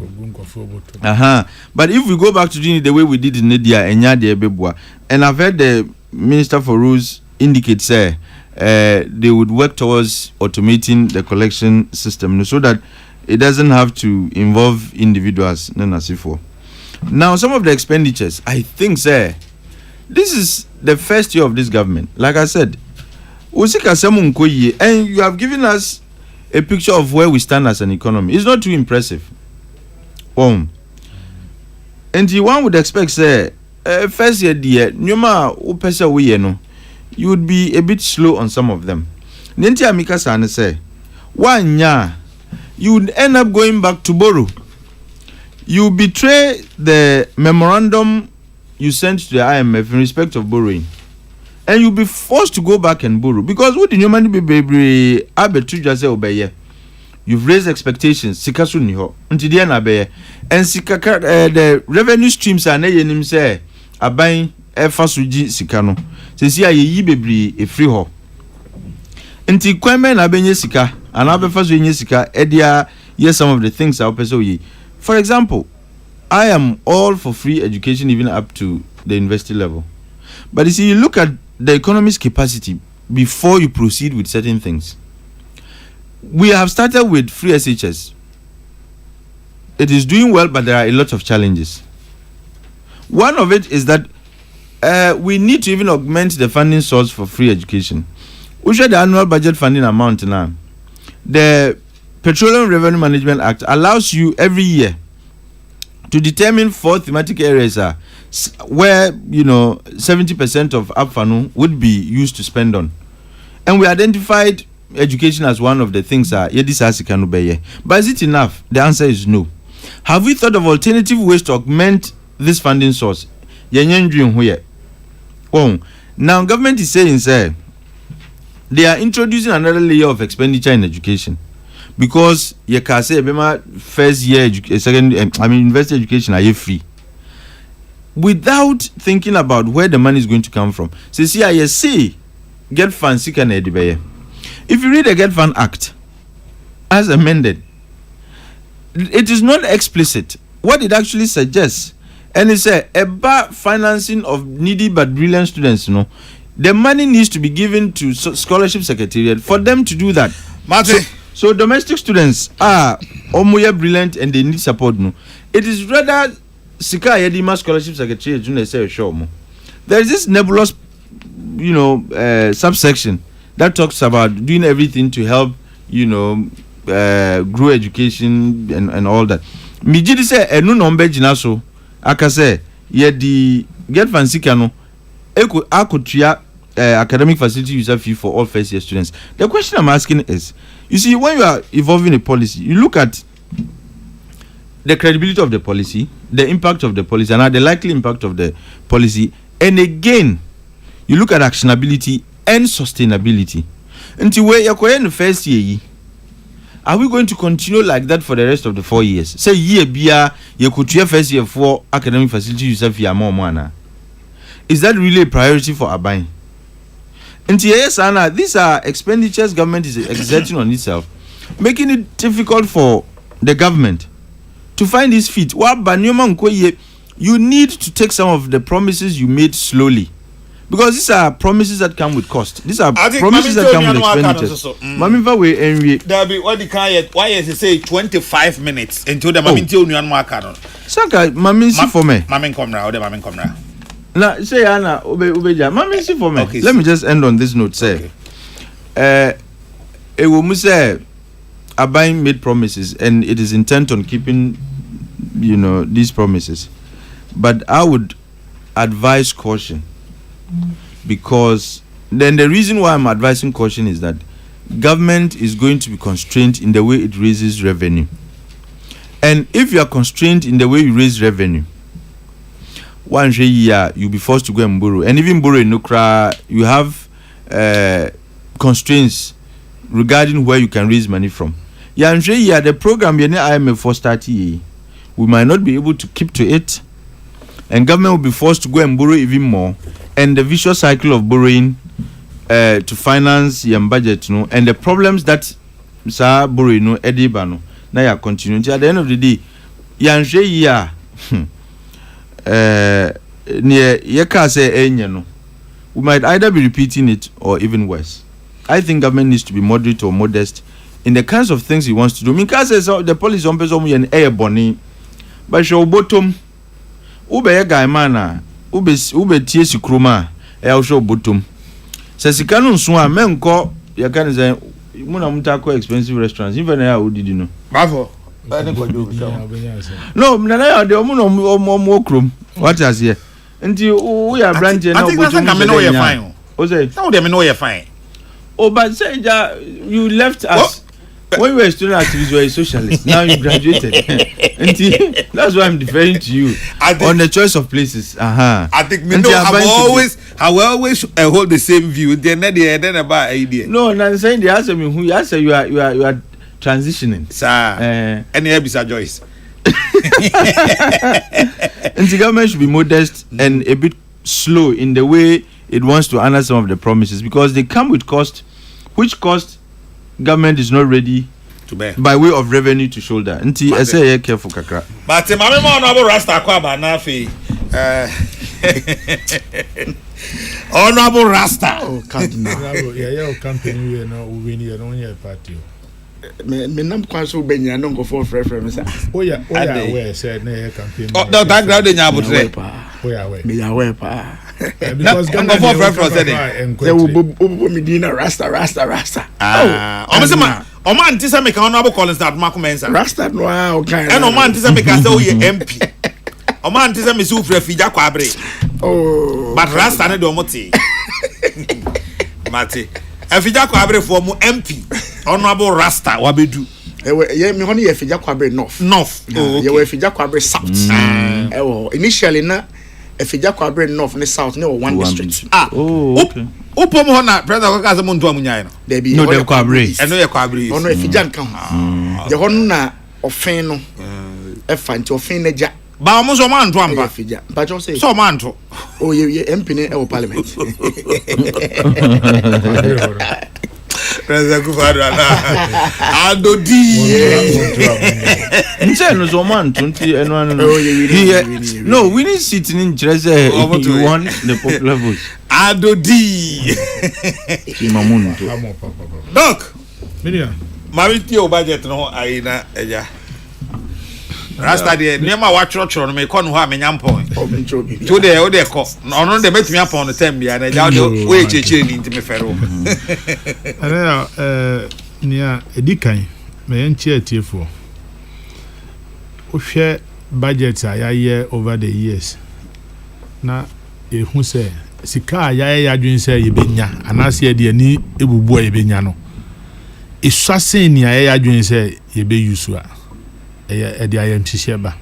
But if we go back to doing it the way we did in Nidia and I've heard the Minister for Rules indicate they would work towards automating the collection system so that it doesn't have to involve individuals. Now, some of the expenditures, I think, this is the first year of this government. Like I said, and you have given us a picture of where we stand as an economy. It's not too impressive. And one would expect, first year, you would be a bit slow on some of them. You would end up going back to borrow. You betray the memorandum you sent to the IMF in respect of borrowing, and you'll be forced to go back and borrow, because what did your money be baby? You've raised expectations. Sikasu niho until the end and the revenue streams are near say a buying a fasuji sikano. Says here ye baby a free ho until Quemen abenye sika and abe fasu sika edia. Yes, some of the things are ye. For example, I am all for free education even up to the university level. But you see, you look at the economy's capacity before you proceed with certain things. We have started with free SHS. It is doing well, but there are a lot of challenges. One of it is that we need to even augment the funding source for free education. We share the annual budget funding amount now. The Petroleum Revenue Management Act allows you every year to determine 4 thematic areas where 70% of APFANU would be used to spend on, and we identified education as one of the things. But is it enough? The answer is no. Have we thought of alternative ways to augment this funding source? Now government is saying they are introducing another layer of expenditure in education, because you can say first year university education are free, without thinking about where the money is going to come from. See, Get Fund Sika. If you read the Get Fund Act as amended, it is not explicit what it actually suggests, and it says about financing of needy but brilliant students. The money needs to be given to scholarship secretariat for them to do that. Martin. So domestic students are brilliant and they need support. It is rather Sika Yedima Scholarship Secretariat. There is this nebulous, subsection that talks about doing everything to help, grow education and all that. Mijidi say enu nombe jinaso akase yedi get fancy kano akutia academic facility user fee for all first year students. The question I'm asking is, you see, when you are evolving a policy, you look at the credibility of the policy, the impact of the policy, and the likely impact of the policy. And again, you look at actionability and sustainability. Until where you're in the first year, are we going to continue like that for the rest of the 4 years? Say year bia you could first year for academic facility yourself ya more mana. Is that really a priority for Abai? Until yes, Anna, these are expenditures government is exerting on itself, making it difficult for the government to find its feet. You need to take some of the promises you made slowly. Because these are promises that come with cost. These are promises that come with expenditures. Mamifa we envy. Dabi, what the kind? Why is it say 25 minutes into the Mamin Tio Nyan Makano? Saka, Mamin see for me. Mamin come now, the Mamin come now. Now, say Anna, Obeja, Mamin see for me. Okay, let me just end on this note. Say, a woman say, Abai made promises and it is intent on keeping, these promises. But I would advise caution. Because then the reason why I'm advising caution is that government is going to be constrained in the way it raises revenue. And if you are constrained in the way you raise revenue, one year you'll be forced to go and borrow. And even borrow in Nukra, you have constraints regarding where you can raise money from. The program IMF for starting, we might not be able to keep to it. And government will be forced to go and borrow even more. And the vicious cycle of borrowing to finance your budget, and the problems that borrowing, edibano, now you are continuing. At the end of the day, we might either be repeating it or even worse. I think government needs to be moderate or modest in the kinds of things he wants to do. Because the police on person and air bonnie, but show bottom. Ube guy mana ube tie sikroma show bottom se sika no nso a menko ya kan say muna mutako expensive restaurants even na odidi no bafo ani ko do no na ya de omo krom what is here nti we are branch na bottom na me no you fine o say now dem no you fine but say you left us when you were a student activist, you were a socialist. Now you graduated. That's why I'm deferring to you on the choice of places. I think I will always hold the same view. Then about idea. No, I'm saying the answer me who you answer you are transitioning. Sir, any episode Joyce. And the government should be modest and a bit slow in the way it wants to honor some of the promises because they come with cost, which cost government is not ready to bear by way of revenue to shoulder. Nti I say careful kakra. But mama mo no Rasta kwa ba na fe. Honorable Rasta. Oh, cardinal. Yeah, campaign we no we win here no here party. Me nam kwa so benya no go for frɛ sir. Oh yeah, we said na campaign. Oh, that ground dey nyabotre. Oh yeah, we. Me ya we pa. Because go for frɛ said. Say wo Medina Rasta. O me say ma o man tisa me ka honorable Collins that ma commensa. Rasta no o kan. And o man tisa me ka say o ye MP. O man tisa me su frɛ fija kwa abre. Oh. But Rasta ne do moti. Mate. Afija kwa abre for mu MP. Honorable Rasta wabedu. Ye me hono ye fija kwa abre north. Ye we fija kwa abre south. Initially na efija kwa abre north ne south ne one district. Okay. Upom ho na brother ko kaza mo nto amunyai no. No dem kwa abre. Eno ye kwa abre. Ono efija nka ho. Ye hono na ofen no. Efa nti ofen na ja. Ba mo so man to amba. Efija. Ba jo say. So man to. Oh ye MP ne e parliament. President Kufadu Adodi. No so man 20 and no we need sitting in Jersey. You want the popular vote. Adodi. Doc. Minia. Mariti o budget no aina eja. Rasta de niema wa choro no me ko no ho amenya mpon. To de o de ko. Ono de metumi apon no tem bia na eja de we chechire ni ntime fero. Ana nia edikan me enchi atiefo. O hwe budget ayaye over the years. Na ehu se sika ayaye adwun se yebenya anase de ani ebubu yebenya no. Iswasen ni ayaye adwun se yebe yusu a. the IMC ba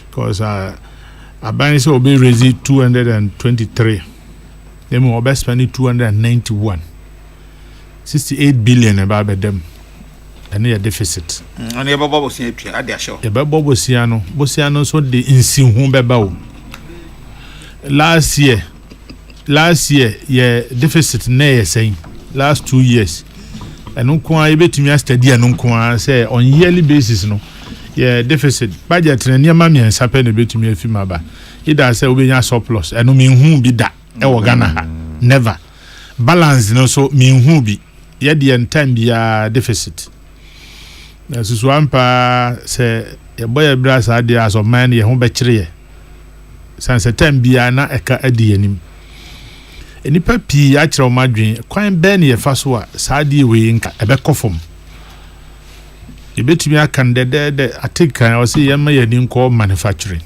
because aban say obe raise 223 them obe spend 291 68 billion about them and a deficit and your babo was here at their show. E be Bosiano so the insin hu beba o. Last year yeah deficit na ye saying last 2 years and nko a betumi study and nko say on yearly basis no yeah deficit budget na niam am yensa pe na betumi afima ba either say obenya surplus and me hu bi da e wo Ghana ha never balance no so me hu bi ye the time bia deficit na susu ampa say ye boy bra sa dia so man ye ho be kire sanse time bia na eka adi anim enipa pi a kire o madwen kwan be na ye fa so a sa die we nka ebe kofom ye betumi akan de atikan o se ye ma ye ni nko manufacturing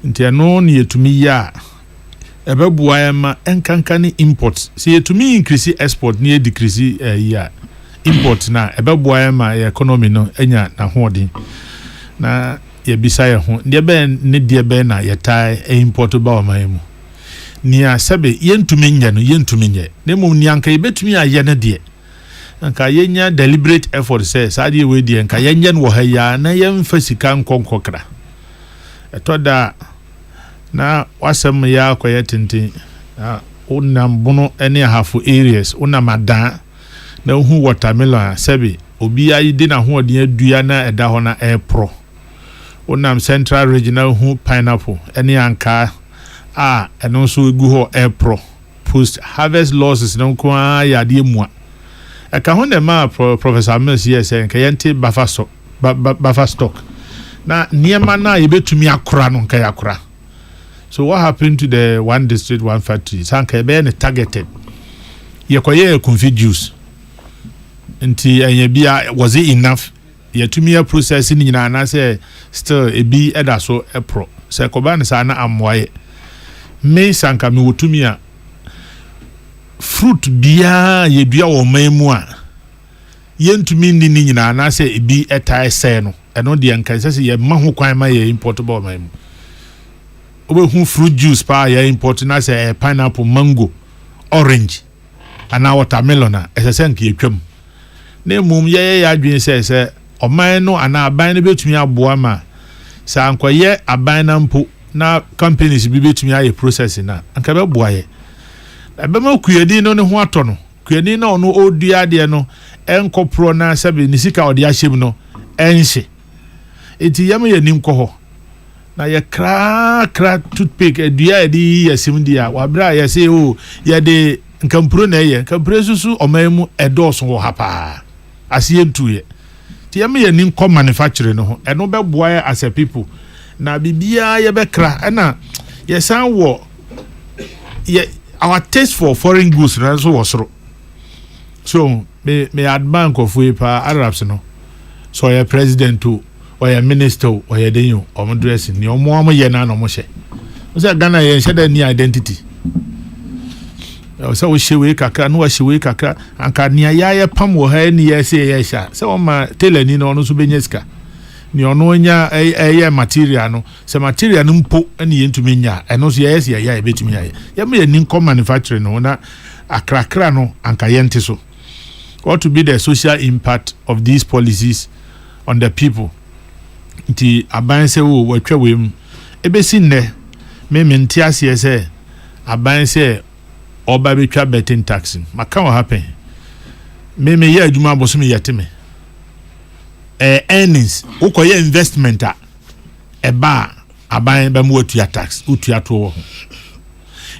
nti eno na yetumi ya ebe bua ye ma enkanka ni import se yetumi increase export ni decrease ya import na ebe bua ye ma economy no enya na hoodin na ye bisa ye ho de be ne de be na ye tai import ba o man mu ni asabe yentumi nya no yentumi nye ne mum ni anka ye betumi aye ne de anka yenya deliberate effort say sadi we de anka yenya no ha ya na yemfa sika nkonkokra etoda na wasem ya akoye tintin unam bono ene hafu areas unam adan na hu watermelon sabe obi ayi de na ho de adua na eda ho na airpro unam central regional hu pineapple ene anka eno so egu ho airpro post harvest losses no kwa ya de mua eka ho ne ma professor Mills yes enka yente buffer stock na niema na yebetumi akora no nka yakora. So what happened to the one district one factory sanka be ne targeted yekoye confuse nti anya bia was it enough yetumi process ni nyina na say still ebi eda so epro say koba ne sa na amwaye me sanka me wotumi a fruit bia ye dua wo memu a yentumi ni nyina na say ebi etai say no eno de nka say ye maho kwan ma ye importable memu obehu fruit juice pa ya import na say pineapple mango orange ana watermelon na esese nke etwam na mum ye adwen say oman no ana aban no betumi aboa ma sa ankoye aban na mpo na companies bi betumi aye process na anka be boa ye abema kuyedi no ne ho ato no kuyedi na ono odua de no enkopro na sabe ni sika ode ahyem no enhye enti yam ye nim ko ho na ye kra toothpick edua edi yasim dia wabra ye say ye de nkampro na ye nkampro susu omamu edoso wo hapa asiye ntuye ti yam ye nim ko manufacturing no ho eno be boa as a people na bibia ye be kra na ye san wo ye our taste for foreign goods na so wasoro so me adman ko fu pa Arabs no so ye president to or your minister or your denyo or dressing ni omo ye na no mo hye o say Ghana ye hye ni identity o say o hye we kakra no o hye we kakra anka ni ya pam wo ha ni ye say ye hya say o ma tailor ni no so benya sika ni ono nya ye material no say material no mpo ani ye ntumi nya eno so ye say ye betumi ye me ni come manufacturing no na akrakra no anka ye nte so. What to be the social impact of these policies on the people? Nti aban se wo watwa wem ebesi nne me menti ase se aban se oba betwa betting tax maka what happen me ye adwuma aboso me yeteme earnings ukoye investment eba aban ba mu otua tax otua to wo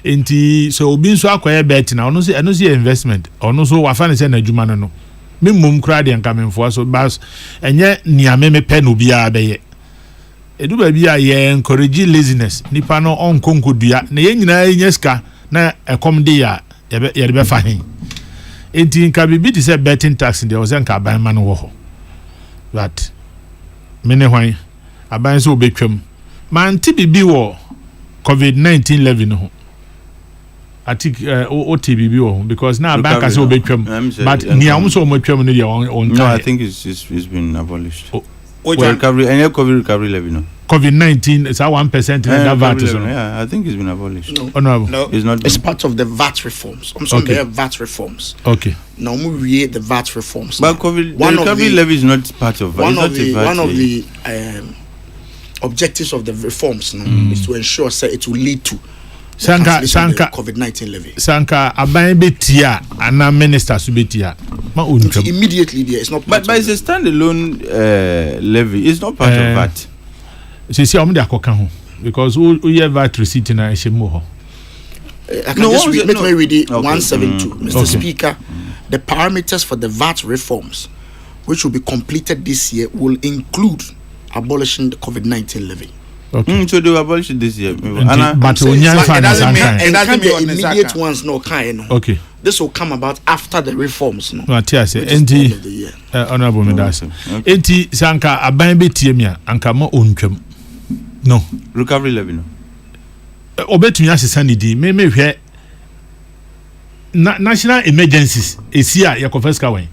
nti so obi nso akoye bet na ono se investment ono so wafa ne se na adwuma no me mum kra de nka memfo so bas enye niame me pe no bia beye edu ba bia ye encourage laziness nipa no onkonkodua na ye nyina enyeska na ekom de ya ye be fa hin enti nka bibi ti se betting tax de o se nka ban ma no wo ho but mene hwan aban so obetwam man ti bibi wo covid-19 level no I think OTBB because now bank has obetwam but ni am so omotwam no dey on no I think it's been abolished. recovery and COVID recovery levy no. COVID-19 is our 1% in that VAT. Yeah, I think it's been abolished. No, no, it's not. It's part of the VAT reforms. I'm sorry, there are VAT reforms. Okay. Now we read the VAT reforms. But COVID recovery levy is not part of VAT. One of the objectives of the reforms is to ensure that it will lead to Sanka COVID-19 levy. Sanka aban betia ana minister subetia. Immediately there, it's not part but it's a standalone levy. It's not part of VAT. See omo de akoka ho because we have VAT receipt na ehemu ho. I can just read it 172. Mr. Speaker, the parameters for the VAT reforms, which will be completed this year, will include abolishing the COVID-19 levy. Okay. So they will abolish it this year. But it doesn't mean the immediate ones no kind. Okay. This will come about after the reforms. No. Honorable Medasa. Enti sanka aban betie me anka ma ontwam. No. Recovery levy no. Obetumi asesa ne di me hwe national emergencies esia ya Fiscal wen.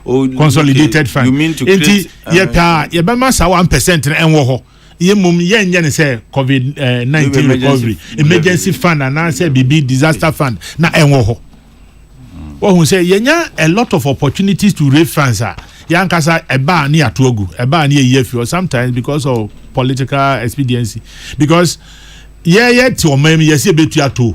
Consolidated fund. You mean to create ye be ma sa 1% na enwo ho. Ye mum ye nye ne say COVID-19 recovery emergency fund and say BB disaster fund na enwo ho. Who say yenya a lot of opportunities to raise funds yankasa eba ni atogu eba ni yefi sometimes because of political expediency because ti o mem yesi betu ato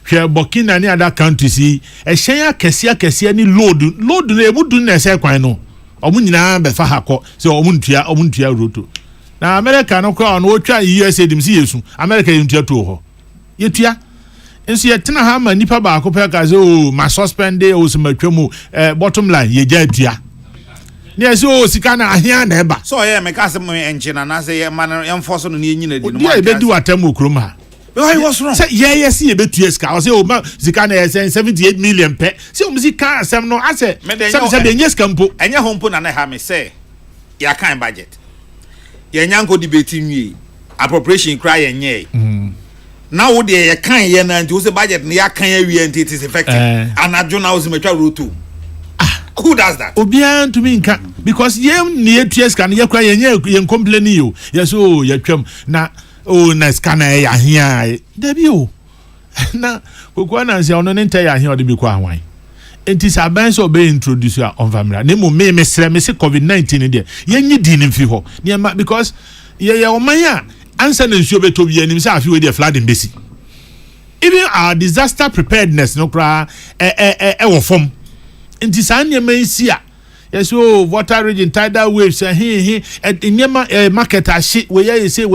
hwe Burkina ni other countries e hyen akese ni load na ebudu na ese kwan no omu nyina be fa hakọ say omu ntua roto na America no kwa no otwa USA dim si yesu America yentua to ho yetua enso yetena ha ma nipa ba akopɛ ka say ma suspend o se matwamu bottom line ye ja atua ne ase sika na ahia na eba so me ka se me enchina na say man enforce no ne nyina di no ma be di watam okrom ha why was wrong say yes ye betu sika o say o ma sika na 78 million pe say o sika asem no ase say be nyes kampo enye hompo na na ha me say ya kan budget ye nyanko debate nwie appropriation cry yenye now wo de ye kan ye na nti wo say budget na ya kan awie nti it is effective anajo na wo say matwa roto. Who does that? Obian to me nka because ye ne etues kan ye kwa ye complain you. Yes ye twam na na scan ya hia. Debi o. Na kokwa na nsia ono ne nta ya hia ode bi kwa anwan. Enti saban so be introduce ya on family. Ne mo me sre me se COVID-19 de. Ye nyi di ne mfi ho. Ne ma because ye oman ya answer na nsuo beto bi anim se afi we de flooding besi. Even our disaster preparedness no kra wo form. Nti saa nyema isi a yes water region tidal waves nyema market ahye we ya say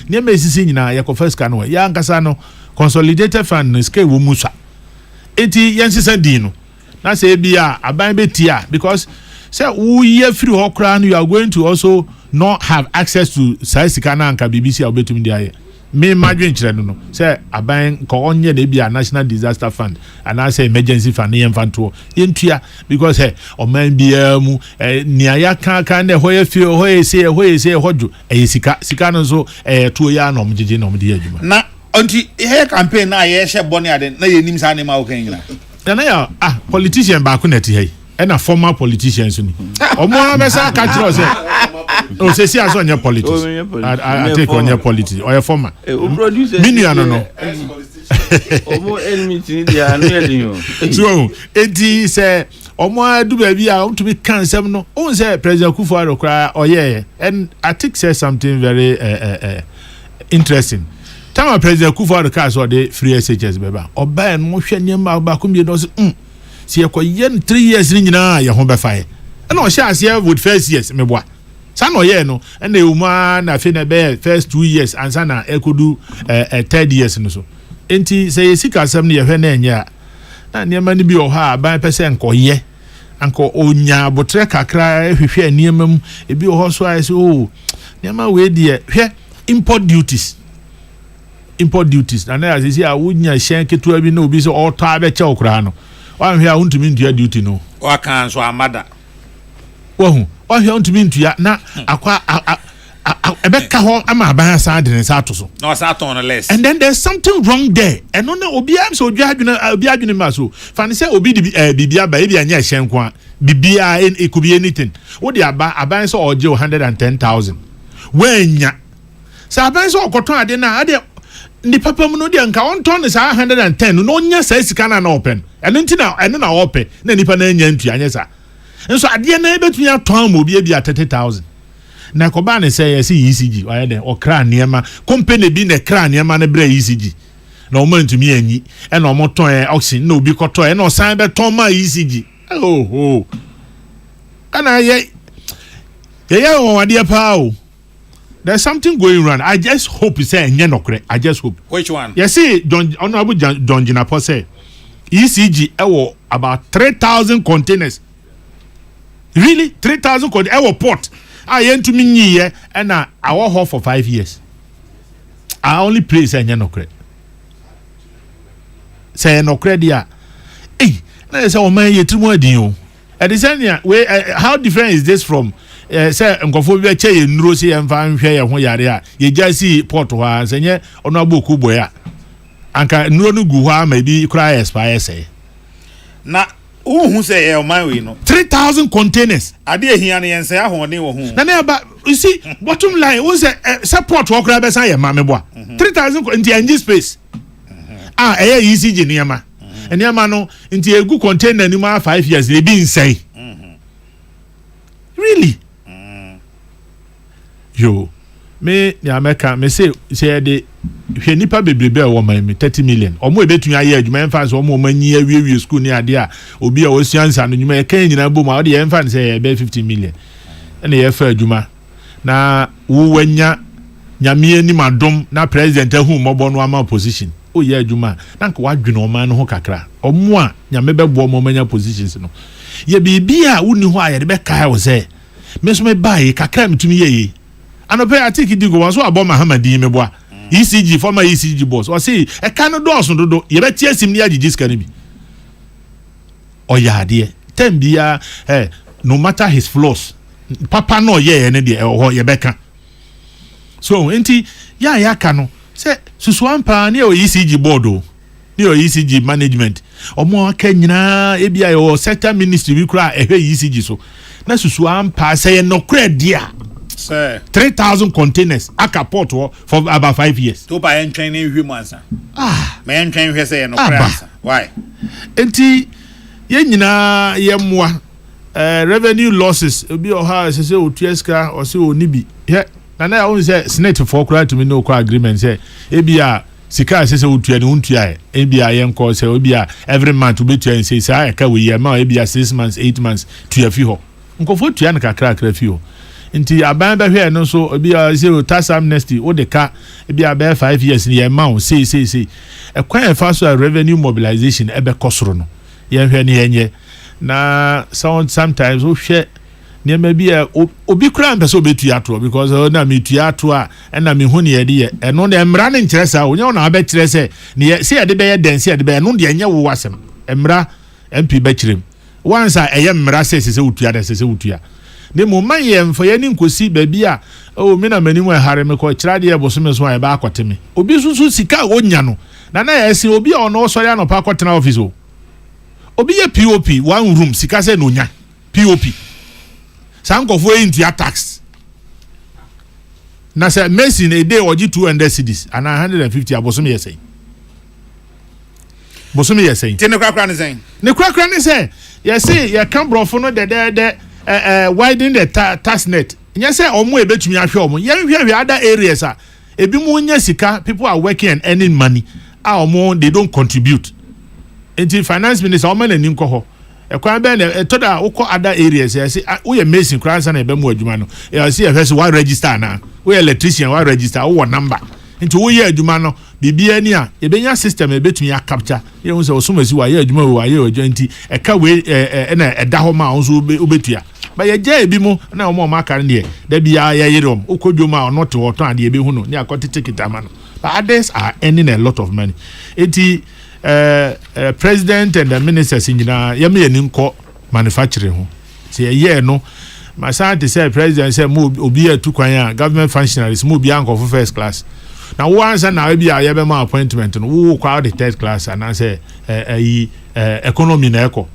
nyema esisi nyina ya ko Fiscal no ya nkasa no consolidated fund no scale wo musa enti yensisa di no na say bia aban betia because say we ye free ho kra no you are going to also not have access to sika na anka BBC obetum dia me imagine chire no say aban ko onye na bia national disaster fund and I say emergency fund yen fanto yentua because o man bia mu nia ya kan na hoye fie hoye say hojo sika no so tuo ya no mjeje no mde adwuma na onti he campaign na ye hye bone ade na ye nim sa ne ma wo kan nyina na ya politician ba ko na ti he na former politicians ni omo amesa ka chiro say o se si aso nya politics I take on your politics or your former minu no omo enemy tin dia no ye din so enti say omo adu ba bi a to be can sem no o say President Kufuor kra oye and I think say something very interesting time President Kufuor ka so the free SHS beba oba en mo hwe nyema ba ko mi do so si ekoyen 3 years ni nyina ye ho be fae na o sha ase with first years me boa sa no ye no na ewuma na fe na be first 2 years ansa na ekodu 3rd years no so enti say yesika asem ne ye hwe na enya na niema ni bi o ha ban pese nkoye anko onya botre kakra hwehwe niema mu ebi o ho so ai so niema we die hwe import duties na ya say awunya hyen ketua bi na obi so auto abeche okra no wan hwe awuntumi ntua duty no wa kan so amada wahu wan hwe awuntumi ntua na akwa ebeka ho ama aban sa de ne sa to so no sa ton less and then there's something wrong there and no obi am so odwa adwene ma so fa ne say obi di bibia ba e bia nya hyen kwa bibia it could be anything what the aban so oje 110,000 wenya sa aban so okoton ade na ade ni papa mu no de nka on ton sa 110 no nya sa sika na open eno ntina eno na open na nipa na nya ntua anya sa nso ade na ebetumi aton mo bi 30,000 na ko ba ne say yes ECG why den okra niema company bi na kra niema na bra ECG na o man tumi anyi e na o moton oxygen na obi koton e na o san be ton ma ECG oh kana ye o ade pa o there's something going wrong. I just hope you say nyenokre. I just hope. Which one? You see, Honorable John Jinapo say ECG about 3,000 containers. Really? 3,000 containers. Ewo port. I ain't to me here and I will hold for 5 years. I only pray say nyenokre. Say nyenokre dia. Hey, na say o man ye tumo adin. At the same way, how different is this from say nkofo bi che ye nuro se emfa nhwe ye ho yare a ye jasi port ho a senye ono aboku boya anka nuro no gu ho a ma bi kra expire say na who say e o man we no 3,000 containers ade ehia ne yense ahone wo hu na ba you see bottom line who say support wo kra be san ye ma me boa 3,000 into engine space ECG niama niama no into egu container ni ma 5 years le bi nsai really yo me ya meka me say de hwe nipa bebrebe e wo man me 30 million omo ebetun aye adwuma enfa so omo manyi awie school ni ade a obi a osiansa no nwuma e kan nyina bo ma ode enfa say e be 50 million ene ye fa adwuma na wo wanya nyame ani madom na president ahu mobo no ama position o ye adwuma na nka wadwene o man no ho kakra omo a nyame bebo omo manya positions no ye bibia woni ho aye de be kai wo say me so me bai kakra mitumi ye anope atiki digo wan so abo Mahamadi meboa ECG former ECG boss o say e kan do so dodo ye beti asim ni agigi ska ni bi o ya de tem bia no matter his flaws papa no ye ne de ho ye beka so enti ya ka no say susu ampa ni o ECG board o ni o ECG management omo aka nyina e bia yo sector ministry bi kura ehwe ECG so na susu ampa say no kra dia 3,000 containers aka port for about 5 years. To buy and training humans. Man train we say no crass. Why? Enti ye nyina ye moa revenue losses obi o ha say otueska or say onibi. He na I won say senate for kra to me no agreement say e bia sika say otua ne untua e bia ye nko say obi a every month we betua say say aka we ye ma e bia 6 months 8 months tua fi ho. Nko fo tua ne kakra fi ho. Inti aban ba hwe no so obi a say tax amnesty o de ka e bia be 5 years ni ye ma o say e kwan e fa so revenue mobilization e be kosoro no ye hwe ni yenye na sometimes o hwe ne ma bia obi kura mpe so betu ato because na me tu ato a na me hu ne ye de e no de mra ne nkire sa onye na ba kire se ne ye se ye de be ye den se ye de be no de enye wo wasem mra MP ba kirem once a ye mra se utu ya de se utu ya ne mo man ye mfa ye ni nkosi ba bia o me na manimu e hare me ko kira de ye bosome so a ba akoteme obi susu sika onya no na ye se obi a ono sori anopa akotena office o obi ye POP one room sika se no nya POP sankofo into tax na say Messi a day oji 200 cedis and 150 abosome ye say bosome ye say tene kwakra ne say ne kwakra ne say ye say ye kan brofo no de widen the tax net nya say omo e betumi ahwe omo ye hwe other areas a ebi mu nya sika people are working and earning money omo they don't contribute until finance minister omo na ninko ho ekwan be na toda ukọ other areas ya say we are mason kransa na ebe mu adwuma no ya say e first one register na we electrician one register wo number nti wo ye adwuma no bibia ni a ebenya system ebetumi ya capture ye hu say osomasi wa ye adwuma wo ye odwo nti eka we na eda ho ma onso obetua ba ye je ebi mu na omo ma kare ne da bia ye yerom ukodwoma ono te woto ade ebe hu no ne akotete kitama no but others are earning a lot of money enti president and the ministers in yam ye ninko manufacturing ho say ye no my son to say president say mo obi atu kwan a government functionaries mo bi anko for first class now once na we bi a ye be ma appointment no wo kwa the third class and say economy na eko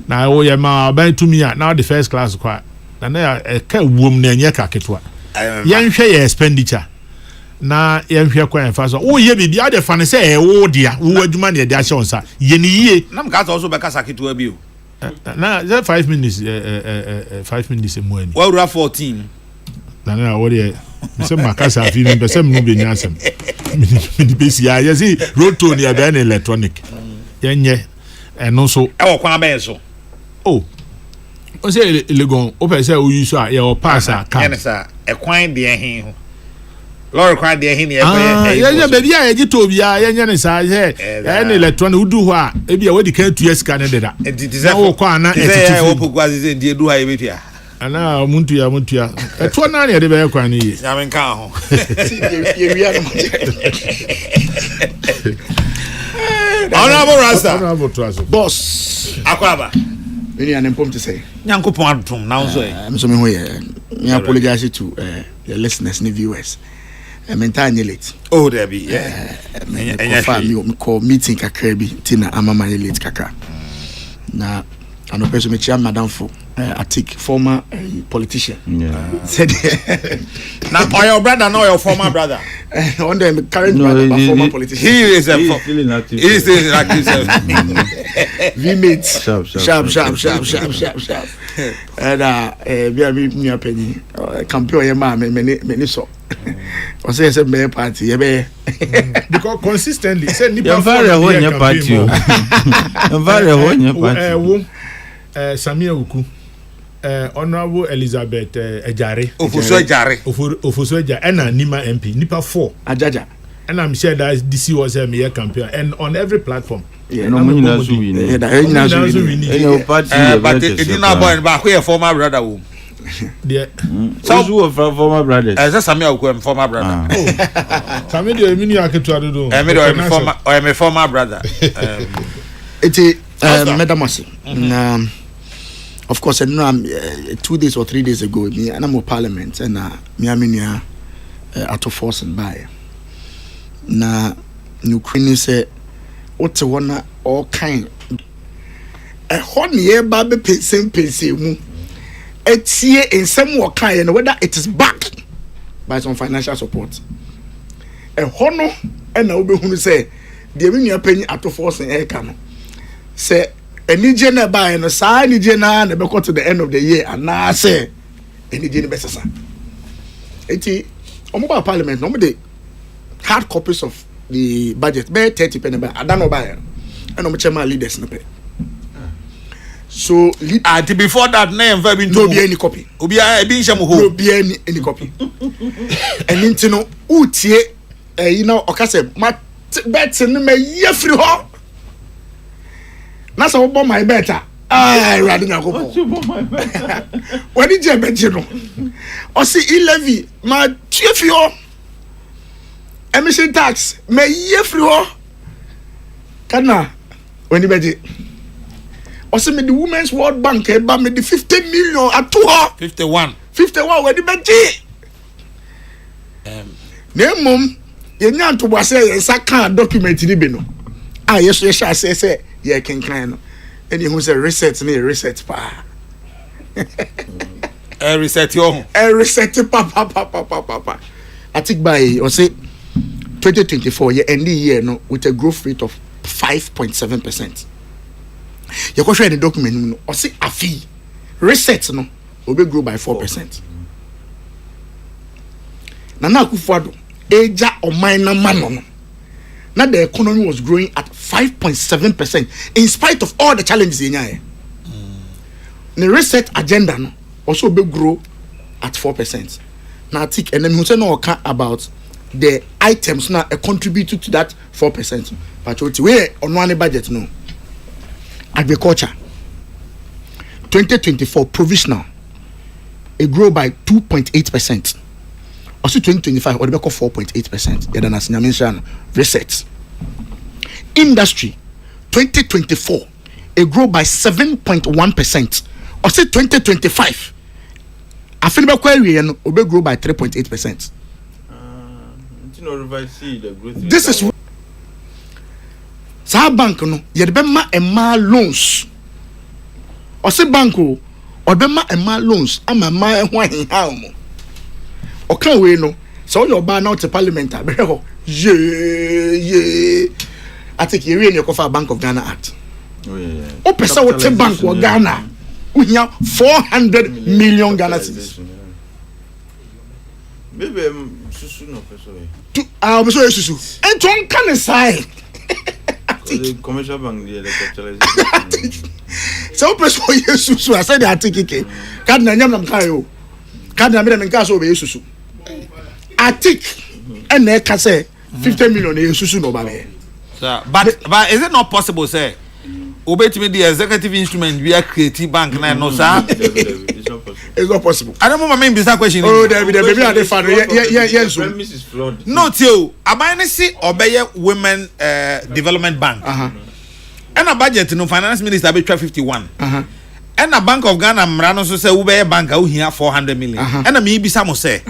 na o ye ma ban to me now the first class kwa na ka wom na enye ka ketwa yen hwe ye expenditure na yen hwe kwa fa so wo ye bibia de fa ne say e wo dia wo adwuma na de a hye onsa ye ni yie na mka so be kasa ketwa bi o na 5 minutes 5 minutes e mo ani wa ura 14 na wo de se makasa afi me pese me no be nya asem me be si ya see road to ni aba na electronic yenye eno so e wo kwa ba so oh o say legon o pe say o use a ye o pass a car yen sa e kwan de ehin ho lord kwan de ehin e ye baby a ye to bia ye ne sa ye na electronic udu ho a e bia we di ka 2 years ka ne deda na wo kwa na e titi wo pogwazi se die du ha ye betia ana muntu ya eto na ne de be kwa ni ye ya men kan ho ye wi ana honorable rasta boss akwaba any an important to say nyankopon adom na so e I'm so me ho ye me apologize to the listeners and viewers mentally late oh there be yeah me call meeting kakra bi tina amama late kakra na ano person me chia madam for Atik former politician said now your brother no your former brother on the current brother but former politician he is feeling active he is feeling active we meet sharp and me opinion campaign your man me so o say me party ye be because consistently say nipa for your party wo Samia Uku honorable Elizabeth Ejare Ofoso Ejare and Nima MP nipa 4 ajaja and I'm sure that this was a mere campaign and on every platform no money na so we need but it did not boy back where former brother wo there so who of former brothers as Samia Uku former brother Samia de mini aketu adodo me former brother it's Madam Masi of course I know 2 days or 3 days ago me and I'm parliament and me amenia out of force and by na Ukraine say what wanna all kind a hon ye ba be pese mu etie in some work kind whether it is backed by some financial support a hono and na obehunu say de me nua panyi out of force and e no say any general buy no sa any general na be go to the end of the year and na say any general besesa eti omo parliament no mo dey hard copies of the budget be 30 penny by adano buy and omo chairman leaders no pay so before that name very no be any copy obi a bi nham ho no be any copy and intino utie you know okase ma bet no me ye free ho na so bo my better ready na go when did you bet you no o see 11 ma tie fi ho emission tax me ye free ho kana when you bet o see me the Women's World Bank e ba me the 50 million at 51 when you bet na mum ye nya to boase ye saka document ni bi no yes sha say ye kenkan no any who say reset pa reset yo reset pa I think by or say 2024 ye end the year no with a growth rate of 5.7%. You go share the document no or say afi reset no will be grow by 4%. Nana Akufo-Addo eja o minor man no now the economy was growing at 5.7% in spite of all the challenges in here. The reset agenda no also be grow at 4%. Now I think and then we say no about the items now contributed to that 4%. But what we on one budget no. Agriculture 2024 provisional it grew by 2.8%. Also 2025 or the 4.8%. Yeah, that's mention reset. Industry 2024 it grew by 7.1%. Also 2025 I feel about query and will grow by 3.8%. This is Sa bank no ye de be ma loans ɔse banko ɔbɛma ɛma loans ama ma ɛho ahenha mo ɔka wei no sɛ ɔyɛ ɔbaa na ɔte parliament a bɛhwɛ hɔ ye I think you really go for Bank of Ghana Act. Oh yeah. O pesa wo te bank wo Ghana. We have 400 million Ghana cedis. Maybe susu no peso e. To so susu. And ton kan say. The commercial bank the capitalization. So peso susu I said the article. Card na nyam nam kai o. Card na me dem nka so be susu. Article and e ka say 50 million e susu no ba be. But is it not possible, say, obey me the executive instrument we are creating bank now, no, sir? It's not possible. I don't know my main business question. Oh, David, baby, I defend. Yes, no, Tio, I see obey women development bank. And a budget, no finance minister be 51. And a Bank of Ghana, Mrano, so say, obey a bank who here 400 million. And a me be some say.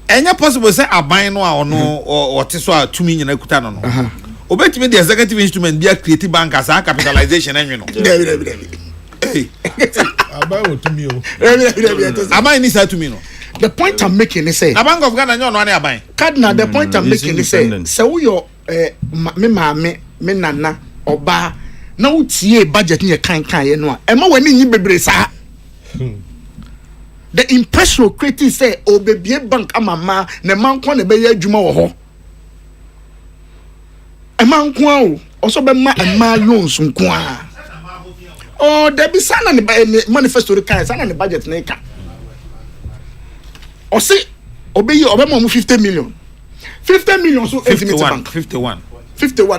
Any possible say a buy no or no or tiswa 2 million ekutano no. Obey me the executive instrument be a creative bank as a capitalization and you know. Hey. I buy what to me. I buy this to me no. The point I'm making is say the Bank of Ghana no one buy. Cardinal the point I'm making is say so your me nana oba na utie budget ni kan no a. E ma wani nyi bebre sa. The impression creating say obebie bank amama na manko na be ya adwuma wo ho. E manko o oso be ma loans nko a. Oh, there be sana ne manifesto re kan sana ne budget na ka. O say obeyi obema mu 50 million. 50 million so 51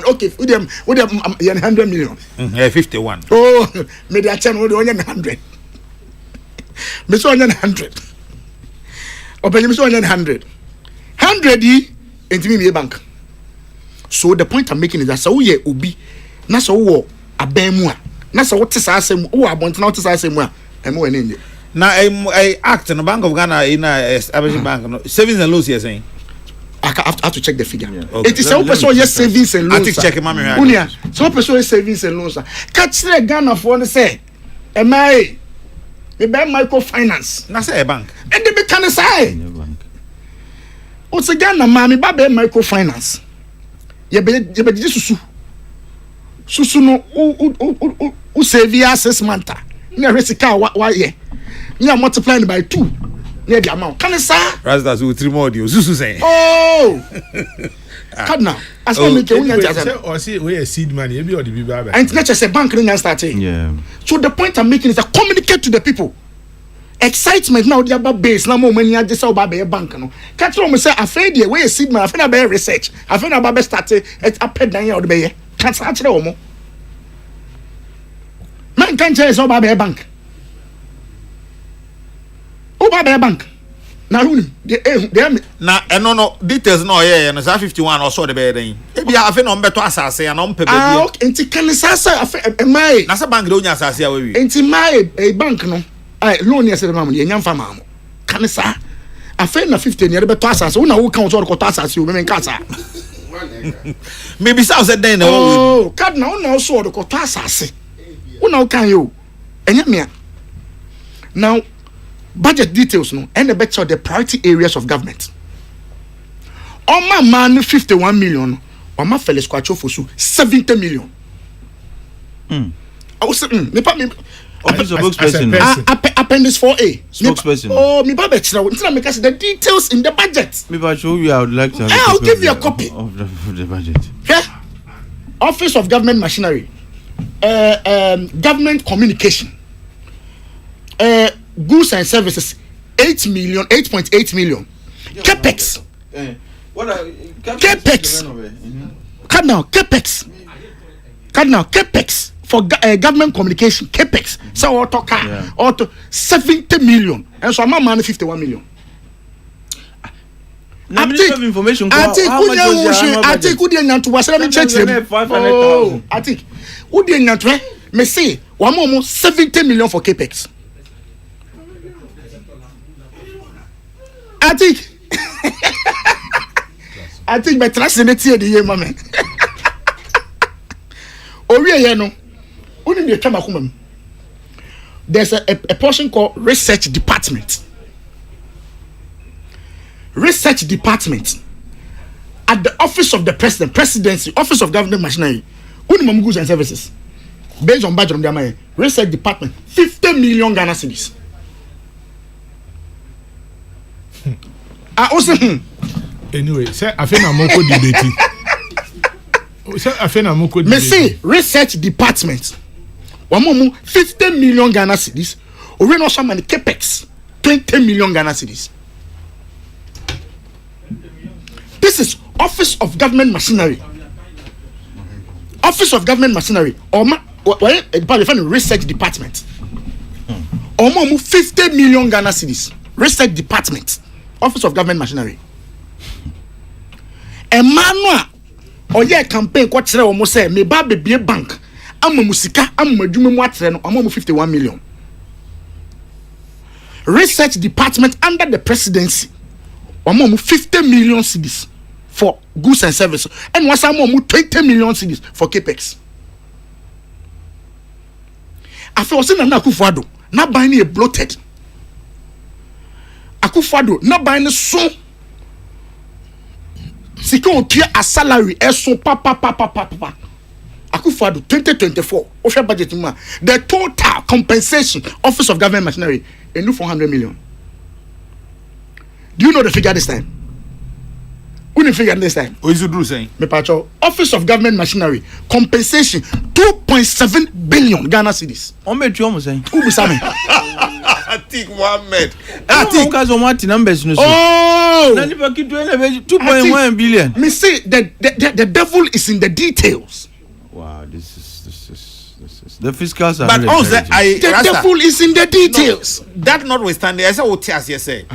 okay, with them 100 million. Yeah, 51. Oh, me dey channel we dey 100. Me so 100. Open me so 100. 100 yi enti me bank. So the point I'm making is that so ye obi na so wo abemu a na so what sa asem wo abonte na what sa asem a emo we nje. Na act no Bank of Ghana in establishing bank no savings and loans here saying. I have to check the figure. Yeah. Okay. It is so person yes savings and loans. I think check mama. Unia, so person yes savings and loans. Catch the Ghana for say am I me buy microfinance. Na say a bank. And they be can say. O se Ghana ma me ba be microfinance. Ye be susu no u save ya 6 months. Na resika wa ye. You multiplying by 2. Near the amount. Can I say? Rastas will 3 more deals. Susu say. Oh. Cut now. As I make you or see we a seed money. You be or the be baba. And not just a bank ring and starting. Yeah. So the point I'm making is that communicate to the people. Excitement now the about base. Now more money just about a bank. No. Catch on me say afraid the way a seed man. I feel about research. I feel about starting. It's up down here the bay. Can't start the homo. Man can't tell us about a bank. Oba bank. Na who they na no details no yeah no 51 or so the be den e bia afi no mbeto asase ya no mpe be bia okay enti kan sasa afi mai na sa bank de onya asase ya we enti mai bank no loan yes the mam ye nyamfa mam kan sa afi na 50 ne beto asase una wo kan so ko to asase o me nka sa maybe sa said then oh card na una so ko to asase una wo kan yo enya me now budget details no and the better the priority areas of government. On my man 51 million, on my fellow squatcho for 70 million. I was saying, appendix 4A. Spokesperson. Oh, me baba now make us the details in the budget. Maybe I show you I would like to have I'll give you a copy of the budget. Yeah. Office of Government Machinery. Government Communication. Goods and services 8.8 million. Capex. What are Capex? Capex for government communication. Capex. So auto car auto 70 million. And so my money 51 million. I think information. I think who didn't to was let me check them. Oh, I think who didn't to me say one more 70 million for Capex. I think my translate the year, mama. Oh, yeah, no. Only the Tamakumam. there's a portion called research department. Research department at the office of the president, presidency, office of government machinery, minimum goods and services. Based on budget of the money, research department, 50 million Ghana cedis. I also anyway, say I feel I'm moko debate. Say I feel I'm moko debate. Me say research department. One 50 million Ghana cedis. Or no some money capex 20 million Ghana cedis. This is office of government machinery. Office of government machinery. Or research department. Or 50 million Ghana cedis. Research department. Office of government machinery. Emmanuel oye campaign ko kire wo say me ba be bank amma musika amma adwuma mu atere no amma 51 million. Research department under the presidency amma 50 million cedis for goods and services and was amma 20 million cedis for capex. Afa o se na Akufo-Addo na ban na bloated. Akufo-Addo na ban na so sika o tua a salary eso papa Akufo-Addo 2024 official budget ma the total compensation office of government machinery enu 400 million. Do you know the figure this time? Who the figure this time? O isu duru saying me pacho office of government machinery compensation 2.7 billion Ghana cedis. On bet you almost saying Who be Sammy? Atik Mohammed. Atik guys on what numbers no. Oh, 2.1 billion. Me say the devil is in the details. Wow, this is the fiscals are But also The devil is in the details. That notwithstanding, I say what Tias you say.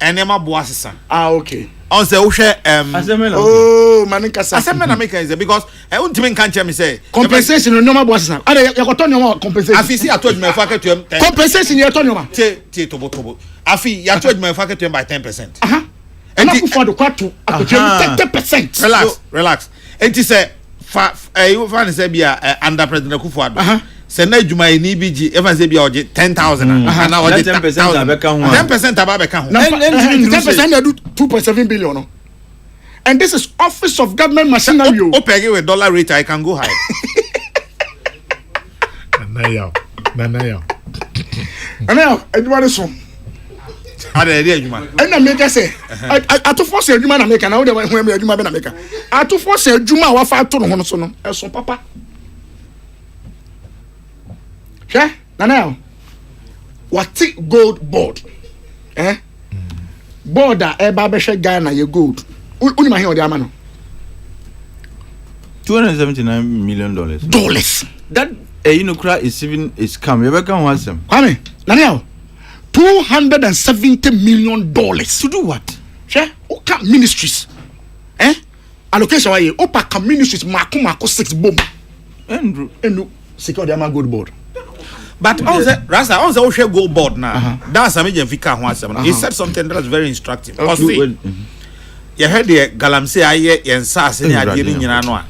Enema boasisa. Okay. On say uhwe Oh, manikasa. Aseme na make is because I won't even can't me say compensation no normal boasisa. Ada ya koto nyoma compensation. Afi si atold me fa ketu em. Compensation ya to nyoma. Tie tobo. Afi ya told me fa ketu em by 10%. And Akufo-Addo kwatu akotu 30%. Relax. Enti say you find say bia under president Akufo-Addo. Say na adwuma ni bigi even say bia oje 10,000 and now oje 10% abeka ho. 10% abeka ho. 10% they do 2.7 billion. No? And this is office of government machinery. Open with dollar rate I can go high. Nana yo. And now everybody so. Ada dey adwuma. And na make say I to force adwuma na make na wo dey when me adwuma be na make. I to force adwuma wa fa to no ho so no. Eso papa. Yeah, now what gold board? Board that eba be share Ghana ye gold. Uni ma here o dey amano. $279 million. That Inukra is even is come. You better come once them. Kwame, now $270 million to do what? Yeah, oka ministries. Allocation wa ye opa ministries mako 6 boom. Enu secure the gold board. But also, Rasta, also share gold board now. That's a major fika ho asem. He said something that's very instructive. Because you heard the galamsey aye yensa ase ni ade ni nyina no a.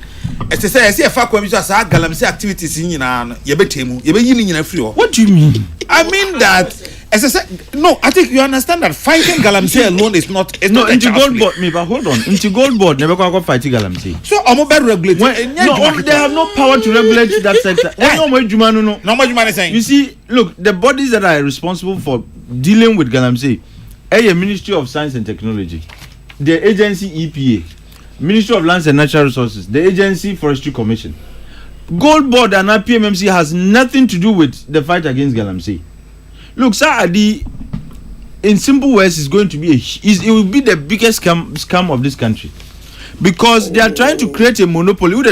It say fa kwa mi so asa galamsey activities ni nyina no ye betemu. Ye be yi ni nyina free ho. What do you mean? I mean that no, I think you understand that fighting galamsey alone is not into gold board me but hold on. Into gold board never go fight galamsey. So omo be regulate. No, they have no power to regulate that sector. No saying. You see, look, the bodies that are responsible for dealing with galamsey, Ministry of Science and Technology, the agency EPA, Ministry of Lands and Natural Resources, the agency Forestry Commission. Gold board and PMMC has nothing to do with the fight against galamsey. Look, Sir Adi, in simple words, is going to be it will be the biggest scam of this country, because they are trying to create a monopoly. Who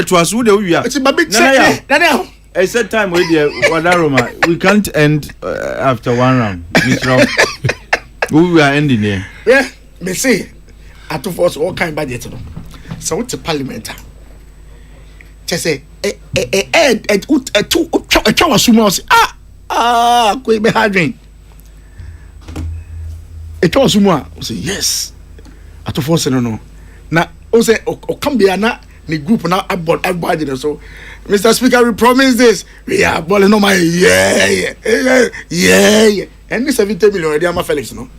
we are? I said time with the we can't end after one round. We are ending here. Yeah, me say, I to force all kind budget. So what's the parliament? Just say, go be harding. It was more. Say yes. I to force no. Na o say o come be na ni group na abroad so Mr. Speaker, we promise this. We are balling no my yeah. And this 70 million already am Felix no.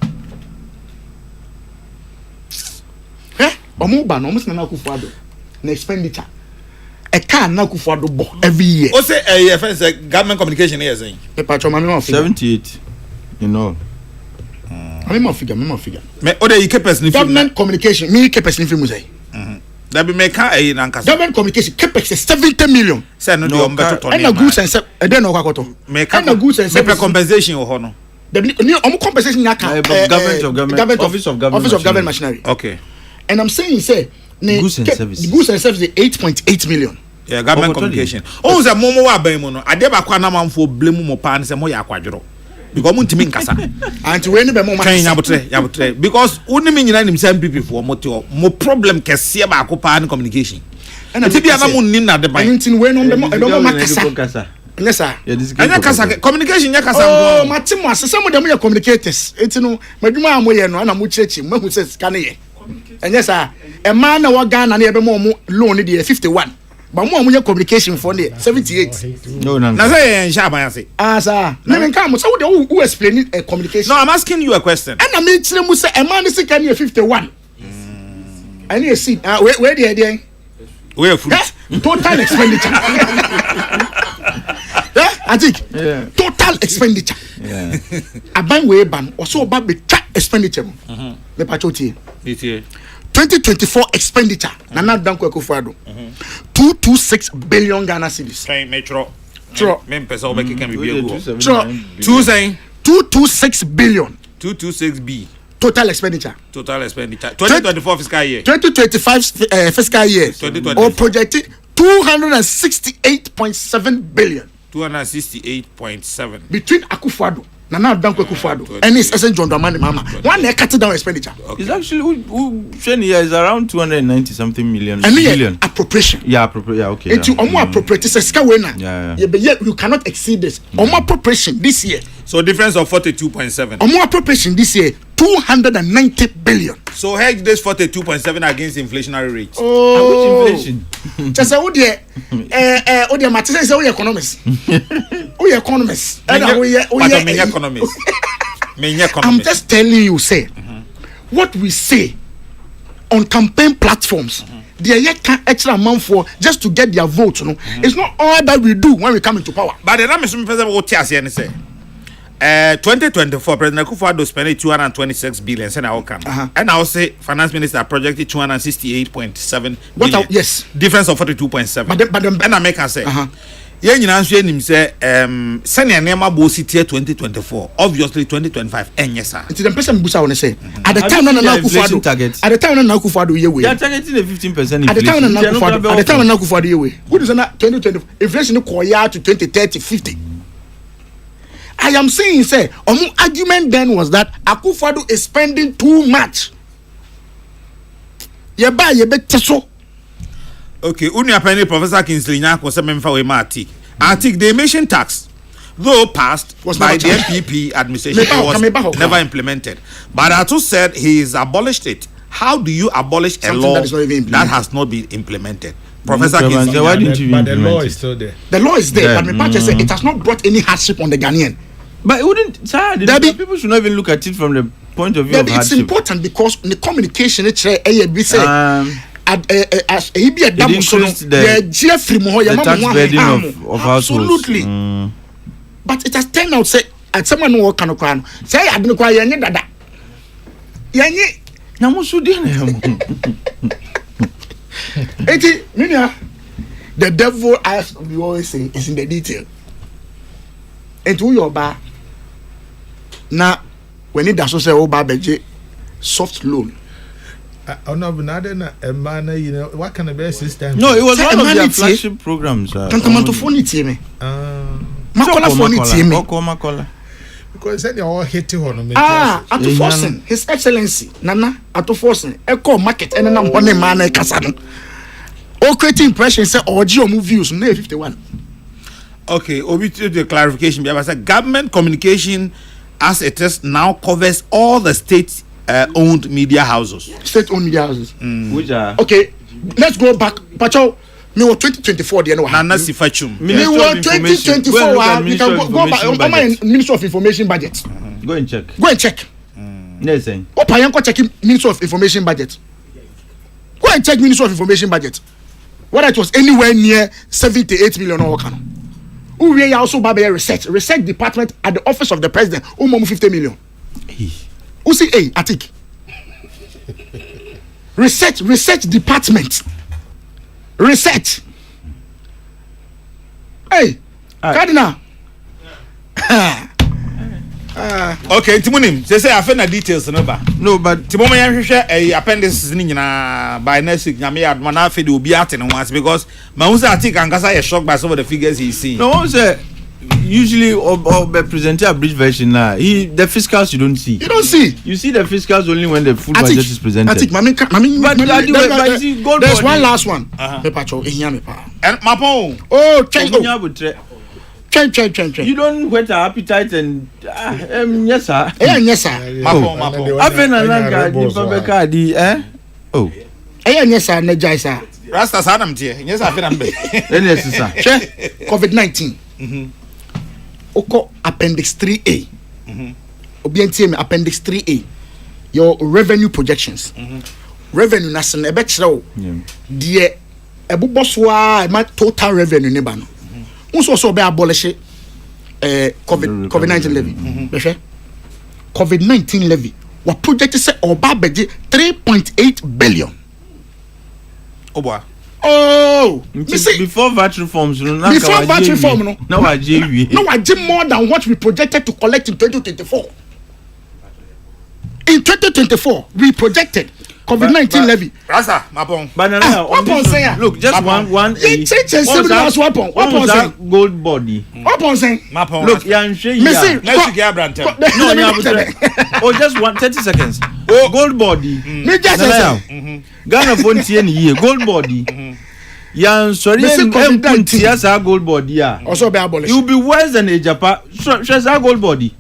Omo ba no almost na Akufo-Addo. Na expenditure. A car na Akufo-Addo bo every year. O say government communication here saying. Paper choma me 78. You know. Me more figure. Me o dey keep person government communication. Me keep person film say. That be make a na nkasa. Government communication capex is 70 million. Say no dey on better turn. And the goods and service then no kwakoto. And the goods and service compensation o ho no. The compensation yaka government office of government machinery. Okay. And I'm saying say goods and service. Goods and service is 8.8 million. Yeah, government communication. Oh, say momo wa ban mu no. Ade ba kwa na manfo blame mo pa ne say mo ya akwadworo. Because mo ntimi nkasa. Anti we ni be mo ma. Kan yabotre. Because unimi nyina nim say MPP for mo problem kese ba akopa ne communication. And ti bia na mo nim na de ban. Anti we no be mo makasa. Yes sir. Anya kasa communication nya kasa ngo. Oh, matimo asese mo dem ya communicators. Enti no madwuma amoye no ana mo chirechi mo hu say sika ne ye. Anya sir. E man na wa Ghana na e be mo loan dey 51. But mo amuye communication for there 78. No. Na say Shaban say. Ah sir. Me come so who explain communication. No, I'm asking you a question. And I mean tell mu say e man is can near 51. And you see where there where fruit. Total expenditure. I think total expenditure. Yeah. Aban we ban also about the expenditure. Me patroti. 2024 expenditure. Nana Danko Akufo-Addo. 226 billion Ghana cedis. Kai metro. Tro. Me pesa obeki kan bi egu. Tro. 226 billion. 226B. Total expenditure. 2024 fiscal year. 2025 fiscal year. 2025. Or projected 268.7 billion. 268.7 between Akufo-Addo, Nana Danko Akufo-Addo, and his essence John Dramani Mama. One they cut down expenditure. Okay. It's actually is around 290 something million. And billion appropriation. Yeah, okay. And you appropriate this winner. Yeah. But yet you cannot exceed this. Appropriation this year. So difference of 42.7. Appropriation this year 290 billion. So hedge this 42.7 against inflationary rates. Oh, which inflation? Just say what the Martin say we economists. We economists. Economists. I'm just telling you, say what we say on campaign platforms. They can extra amount for just to get their votes. No, it's not all that we do when we come into power. But the name is what you say. 2024 President Akufo-Addo spent 226 billion. And I will say Finance Minister projected 268.7 billion. Yes. Difference of 42.7. But and I make her say. Yeah, you know, say senior Nema Bosi 2024. Obviously 2025. And yes, sir. It's the person Busa want to say. At the time when Akufo-Addo target. At the time when Akufo-Addo year. They are targeting a 15%. At the time when Akufo-Addo year. What is that 2020 inflation koya to 2030 50. I am saying, say, argument then was that Akufo-Addo is spending too much. Okay, Unia Penny Professor Kingsley Nyako Sememfa we Mati. Article the emission tax, though passed by the MPP administration, was never implemented. But Atu said he has abolished it. How do you abolish a law that has not been implemented? Professor Kingsley, why didn't you but the law is still there. The law is there, but my said it has not brought any hardship on the Ghanaian. But it wouldn't, sir. People should not even look at it from the point of view of hardship. It's important because the communication it's say as he be a double so the Jeffrey the tax burden of households. Absolutely. But it has turned out say at someone who can say I didn't quite any dada. Yanyi the devil, as we always say, is in the detail. And to your bar now when it does say oh babeje soft loan. Oh no, but not man, you know what kind of best system? No, it was one of their flagship programs. Tantamanto phone it me. Makola phone it me. Because said you all hit on me. Ato forcing His Excellency Nana ato forcing eco market and na one man e kasa no. O create impression say oji o move views na 51. Okay, Obi to the clarification. I said government communication as it is now covers all the state-owned media houses. State-owned media houses. Which are okay. Let's go back. Pacho, Me was 2024 the no. Nana Sifachum. Me was 2024. We can go by Ministry of Information budget. Go and check. Go and check. Yes, What Payanko checking Ministry of Information budget? Go and check Ministry of Information budget. Whether it was anywhere near 78 million or what. We also have a research department at the office of the president. 50 million. Who see Atik? Research department. Research. Hey, Cardinal. Okay, Timonim. Say I found the details no, but Timomo yan a appendix ni nyina by next week nyame admana fe de obi ate no once because Mahusa Atik and Kasa is shocked by some of the figures he see. no, sir. Usually, or present a bridge version now. The fiscals you don't see. You don't see. You see the fiscals only when the full budget is presented. There's one last one. And Mapo. Oh, change. You don't whet our appetite and yes, sir. Yes, sir. Mapo. I've been a lang oh. Yes, sir. Nejai, sir. Rasta Sadam tia. Yes, I feel Yes, sir. COVID-19. Oko appendix 3A. Obientiem appendix 3A. Your revenue projections. Revenue national ebechro. Die ebuboswa ma total revenue ne ba no. Unso be abolish COVID-19 levy. COVID-19 levy. What project say oba beje 3.8 billion. Oba. Oh, before VAT reforms, no, I did more than what we projected to collect in 2024. In 2024, we projected COVID-19 levy. Rasa, Mapon. Look, just one. What gold body? Look, oh, just 30 seconds. Oh, gold body. Ghana phone year gold body. Yan sorry, gold body. Also be abolished. It will be worse than a Japan. Gold body.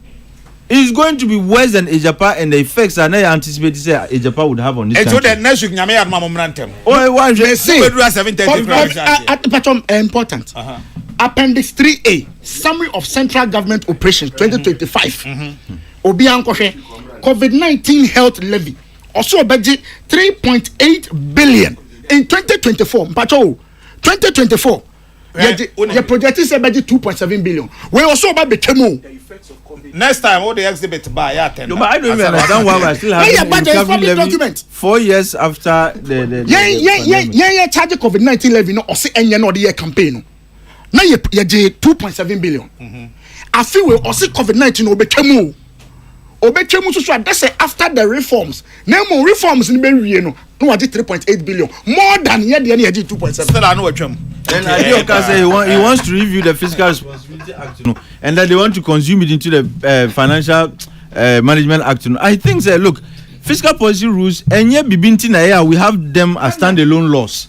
It's going to be worse than a Japan, and the effects are not anticipated. Say a Japan would have on this. So that next week, Nyame had momentum. Oh, one important. Appendix 3A, summary of central government operations 2025. COVID-19 health levy. Also budget 3.8 billion in 2024. Mpacho 2024. Your project is budget 2.7 billion. We also about the chemo. Next time, all the exhibit by no, but I don't even understand why we still have a document 4 years after the charge COVID-19 levy no or say any no the year campaign. Now you 2.7 billion. I feel we also COVID-19 will be chemo. That's after the reforms. No more reforms in Benry, no, 3.8 billion. More than the 2.7. Still, I know what you then Adioka say he wants to review the Fiscal Responsibility Act, and that they want to consume it into the Financial Management Act. I think, say, look, fiscal policy rules, and yet Bibinti Naya, we have them as standalone laws.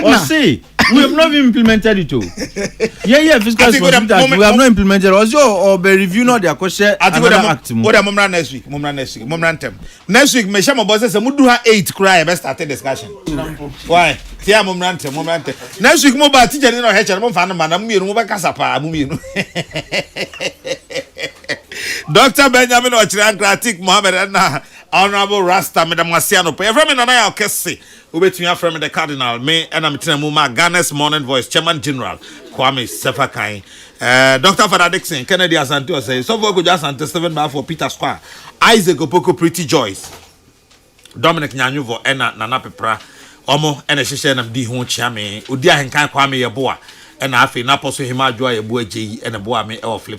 Or say, we have not even implemented it too. Fiscal Responsibility Act, we have not implemented it. Or be review not their question. I think what I'm next week. Next week, me shama boss say mudu ha 8 cry best start discussion. Why? Tia momentum. Next week mo ba teacher ni no heche mo fa no man mu mo ba kasa pa mu mienu. Dr. Benjamin Ochirankratik Mohammed na Honorable Rasta Madam Wasiano. Every na ya okese. Ubetumi from the Cardinal me and I'm telling you Ghana's Morning Voice Chairman General Kwame Sefakai. Dr. Father Dixon Kennedy Asante say so for go just Asante 7 bar for Peter Square. Isaac Opoko Pretty Joyce. Dominic Nyanyuvo ena Nana Pepra. Omo ena hihye na di ho chia me. Odi ahenkan Kwame Yeboa. Ena afi na poso hima adwa Yeboa Jeyi ena boa me e flip